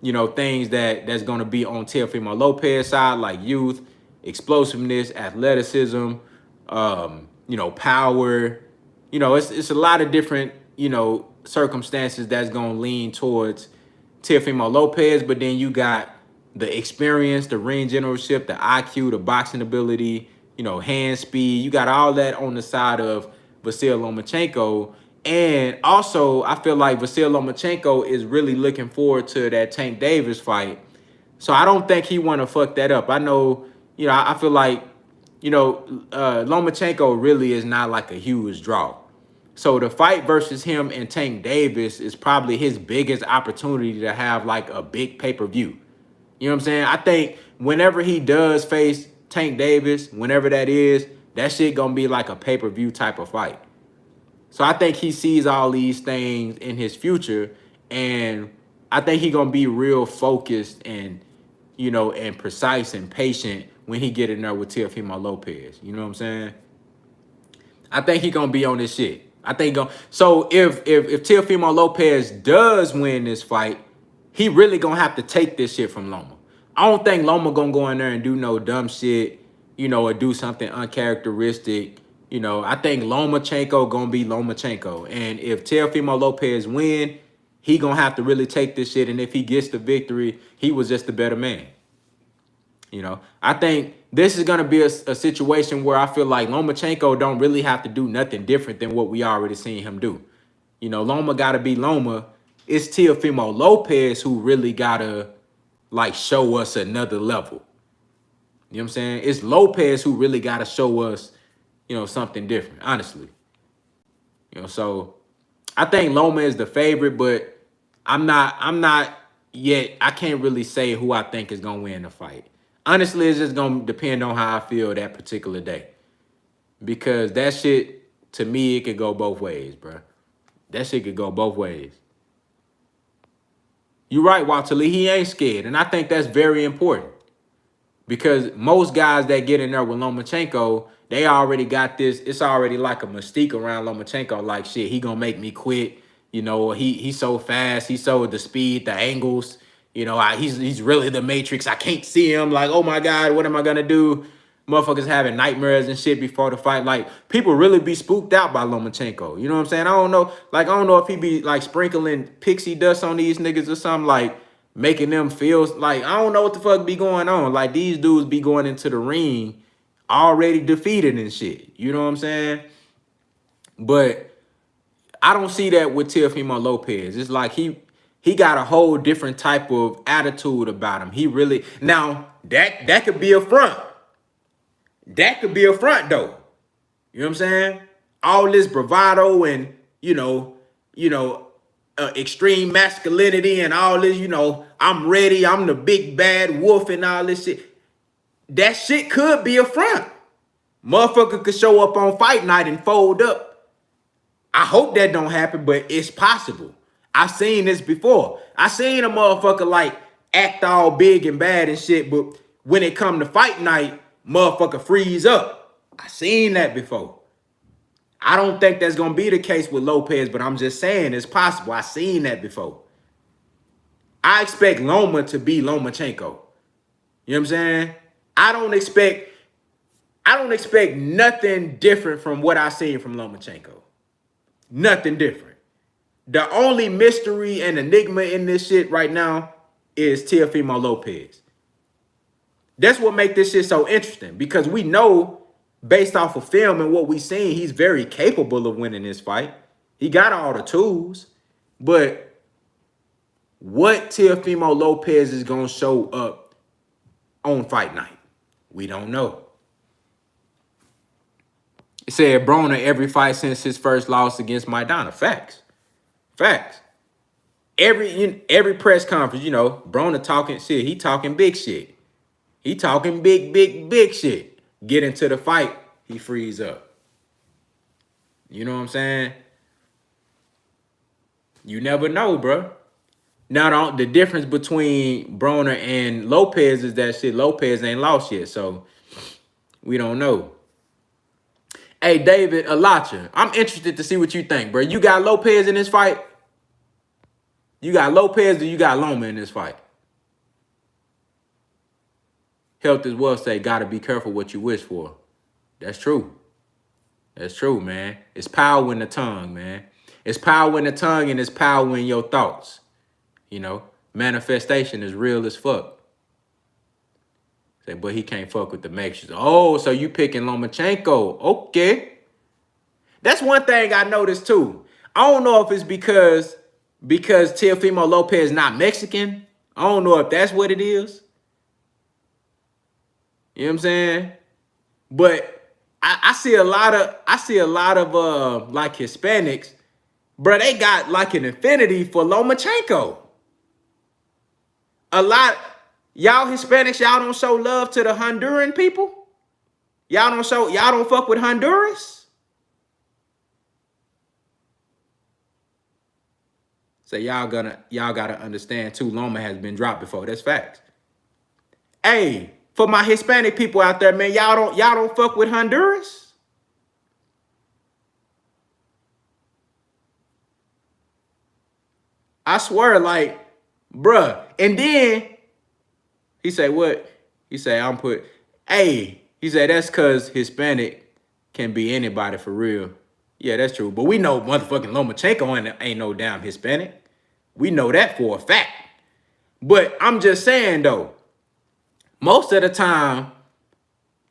you know, things that's gonna be on Teofimo Lopez side, like youth, explosiveness, athleticism, you know, power. You know, it's a lot of different, you know, circumstances that's gonna lean towards Teofimo Lopez, but then you got the experience, the ring generalship, the IQ, the boxing ability, you know, hand speed. You got all that on the side of Vasyl Lomachenko. And also, I feel like Vasyl Lomachenko is really looking forward to that Tank Davis fight. So I don't think he want to fuck that up. I know, you know, I feel like, you know, Lomachenko really is not like a huge draw. So the fight versus him and Tank Davis is probably his biggest opportunity to have like a big pay-per-view. You know what I'm saying? I think whenever he does face Tank Davis, whenever that is, that shit gonna be like a pay-per-view type of fight. So I think he sees all these things in his future, and I think he gonna be real focused and, you know, and precise and patient when he get in there with Teofimo Lopez. You know what I'm saying? I think he gonna be on this shit. I think so if Teofimo Lopez does win this fight, he really gonna have to take this shit from Loma. I don't think Loma gonna go in there and do no dumb shit, you know, or do something uncharacteristic. You know, I think Lomachenko gonna be Lomachenko. And if Teofimo Lopez win, he gonna have to really take this shit. And if he gets the victory, he was just the better man. You know, I think this is gonna be a situation where I feel like Lomachenko don't really have to do nothing different than what we already seen him do. You know, Loma gotta be Loma. It's Teofimo Lopez who really gotta like show us another level. You know what I'm saying? It's Lopez who really gotta show us, you know, something different, honestly. You know, so I think Loma is the favorite, but I'm not yet. I can't really say who I think is gonna win the fight. Honestly, it's just gonna depend on how I feel that particular day. Because that shit, to me, it could go both ways, bro. That shit could go both ways. You're right, Walter Lee. He ain't scared. And I think that's very important. Because most guys that get in there with Lomachenko, they already got this. It's already like a mystique around Lomachenko. Like, shit, he gonna make me quit. You know, he's so fast. He's so the speed, the angles. You know, he's really the Matrix. I can't see him. Like, oh, my God, what am I going to do? Motherfuckers having nightmares and shit before the fight. Like, people really be spooked out by Lomachenko. You know what I'm saying? I don't know. Like, I don't know if he be like sprinkling pixie dust on these niggas or something, like making them feel like, I don't know what the fuck be going on. Like, these dudes be going into the ring already defeated and shit. You know what I'm saying? But I don't see that with Teofimo Lopez. It's like he got a whole different type of attitude about him. He really, now that could be a front. That could be a front though. You know what I'm saying? All this bravado and extreme masculinity and all this, I'm ready, I'm the big bad wolf and all this shit. That shit could be a front. Motherfucker could show up on fight night and fold up. I hope that don't happen, but it's possible. I've seen this before. I seen a motherfucker like act all big and bad and shit, but when it come to fight night, motherfucker freeze up. I seen that before. I don't think that's gonna be the case with Lopez, but I'm just saying it's possible. I seen that before. I expect Loma to be Lomachenko. You know what I'm saying? I don't expect nothing different from what I seen from Lomachenko. Nothing different. The only mystery and enigma in this shit right now is Teofimo Lopez. That's what makes this shit so interesting, because we know based off of film and what we seen, he's very capable of winning this fight. He got all the tools, but what Teofimo Lopez is going to show up on fight night, we don't know. It said Broner every fight since his first loss against Maidana. Facts. Every press conference, Broner talking shit. He talking big shit. He talking big shit. Get into the fight, he frees up. You know what I'm saying? You never know, bro. Now, the difference between Broner and Lopez is that shit, Lopez ain't lost yet, so we don't know. Hey, David Alacha, I'm interested to see what you think, bro. You got Lopez in this fight? You got Lopez or you got Loma in this fight? Health as well say, gotta be careful what you wish for. That's true. That's true, man. It's power in the tongue, man. It's power in the tongue and it's power in your thoughts. Manifestation is real as fuck. Say, but he can't fuck with the Mexicans. Oh, so you picking Lomachenko. Okay. That's one thing I noticed too. I don't know if it's because Teofimo Lopez is not Mexican. I don't know if that's what it is. You know what I'm saying? But I see a lot of like Hispanics, bro, they got like an affinity for Lomachenko. A lot, y'all Hispanics, y'all don't show love to the Honduran people? Y'all don't fuck with Honduras? So y'all gotta understand too, Loma has been dropped before. That's facts. Hey, for my Hispanic people out there, man, y'all don't fuck with Honduras? I swear, like, bruh. And then he say what? He say he said that's because Hispanic can be anybody for real. Yeah, that's true. But we know motherfucking Lomachenko ain't no damn Hispanic. We know that for a fact. But I'm just saying though, most of the time,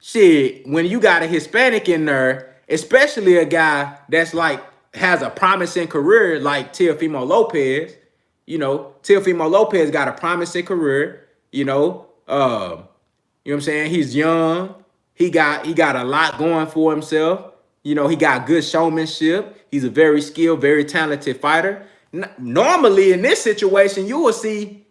shit, when you got a Hispanic in there, especially a guy that's like has a promising career like Teofimo Lopez, Teofimo Lopez got a promising career, you know what I'm saying? He's young. He got a lot going for himself. He got good showmanship. He's a very skilled, very talented fighter. Normally in this situation, you will see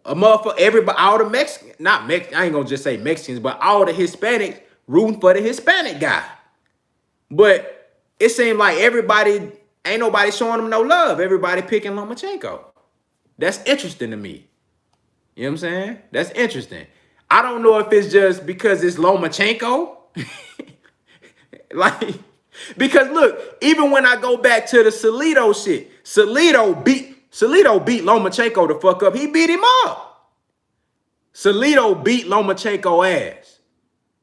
a motherfucker, everybody, all the Mexicans, I ain't gonna just say Mexicans, but all the Hispanics rooting for the Hispanic guy. But it seemed like ain't nobody showing him no love. Everybody picking Lomachenko. That's interesting to me. You know what I'm saying? That's interesting. I don't know if it's just because it's Lomachenko. Because look, even when I go back to the Salido shit, Salido beat Lomachenko the fuck up. He beat him up. Salido beat Lomachenko ass.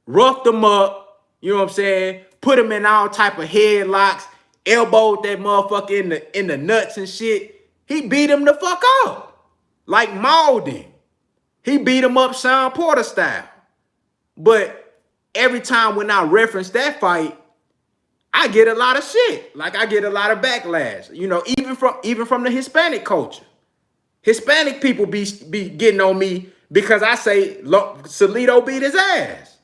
roughed him up, you know what I'm saying? Put him in all type of headlocks, elbowed that motherfucker in the nuts and shit. He beat him the fuck up. Like mauled him. He beat him up Sean Porter style. But every time when I reference that fight, I get a lot of shit. Like I get a lot of backlash. You know, even from the Hispanic culture. Hispanic people be getting on me because I say Salido beat his ass.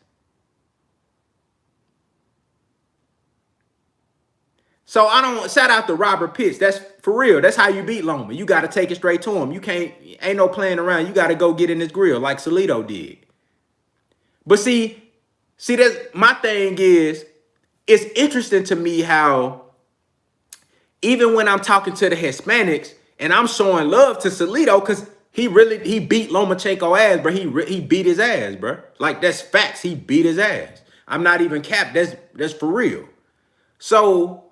So I don't shout out to Robert Pitts. That's for real. That's how you beat Loma. You got to take it straight to him. You ain't no playing around. You got to go get in his grill like Salido did. But see, that's my thing is, it's interesting to me how even when I'm talking to the Hispanics and I'm showing love to Salido because he beat Lomachenko ass, bro. He beat his ass, bro. Like that's facts. He beat his ass. I'm not even capped. That's for real. So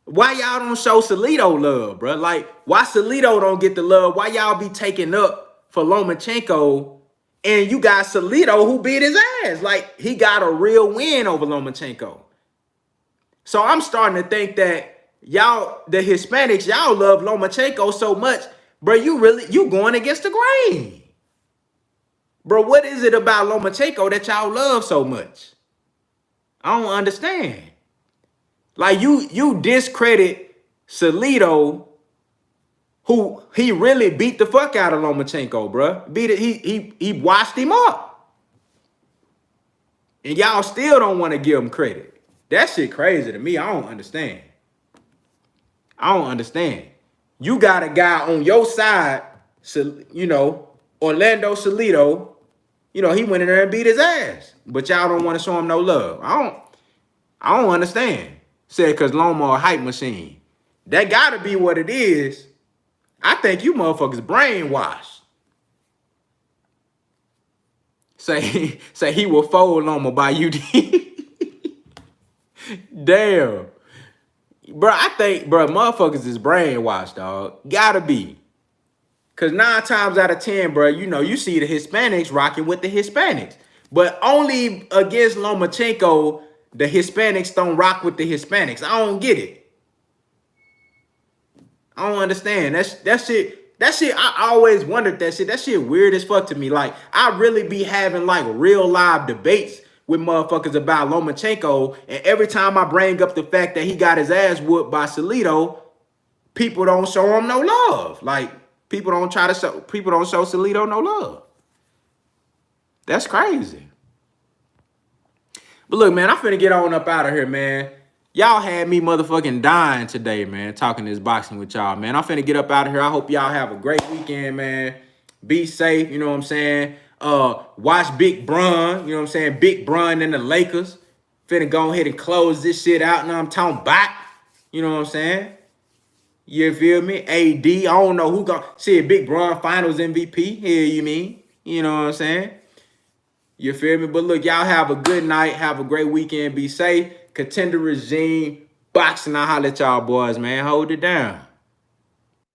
why y'all don't show Salido love, bro? Like why Salido don't get the love? Why y'all be taking up for Lomachenko? And you got Salido who beat his ass. Like, he got a real win over Lomachenko. So I'm starting to think that y'all, the Hispanics, y'all love Lomachenko so much. Bro, you going against the grain. Bro, what is it about Lomachenko that y'all love so much? I don't understand. Like, you discredit Salido, who he really beat the fuck out of Lomachenko, bro. He washed him up. And y'all still don't want to give him credit. That shit crazy to me. I don't understand. I don't understand. You got a guy on your side, you know, Orlando Salido, you know, he went in there and beat his ass. But y'all don't want to show him no love. I don't understand. Said because Loma a hype machine. That gotta be what it is. I think you motherfuckers brainwashed. Say he will fold Loma by UD. Damn. Bro, I think, bro, motherfuckers is brainwashed, dog. Gotta be. Because 9 times out of 10, bro, you know, you see the Hispanics rocking with the Hispanics. But only against Lomachenko, the Hispanics don't rock with the Hispanics. I don't get it. I don't understand. That shit, I always wondered that shit. That shit weird as fuck to me. Like, I really be having, like, real live debates with motherfuckers about Lomachenko, and every time I bring up the fact that he got his ass whooped by Salido, people don't show him no love. Like, people don't show Salido no love. That's crazy. But look, man, I'm finna get on up out of here, man. Y'all had me motherfucking dying today, man, talking this boxing with y'all, man. I'm finna get up out of here. I hope y'all have a great weekend, man. Be safe, you know what I'm saying? Watch Big Bron, you know what I'm saying? Big Bron and the Lakers. Finna go ahead and close this shit out. Now I'm talking back. You know what I'm saying? You feel me? AD, I don't know who got shit. Big Bron Finals MVP. Here you mean? You know what I'm saying? You feel me? But look, y'all have a good night. Have a great weekend. Be safe. Contender regime. Boxing. I'll holler at y'all boys, man. Hold it down.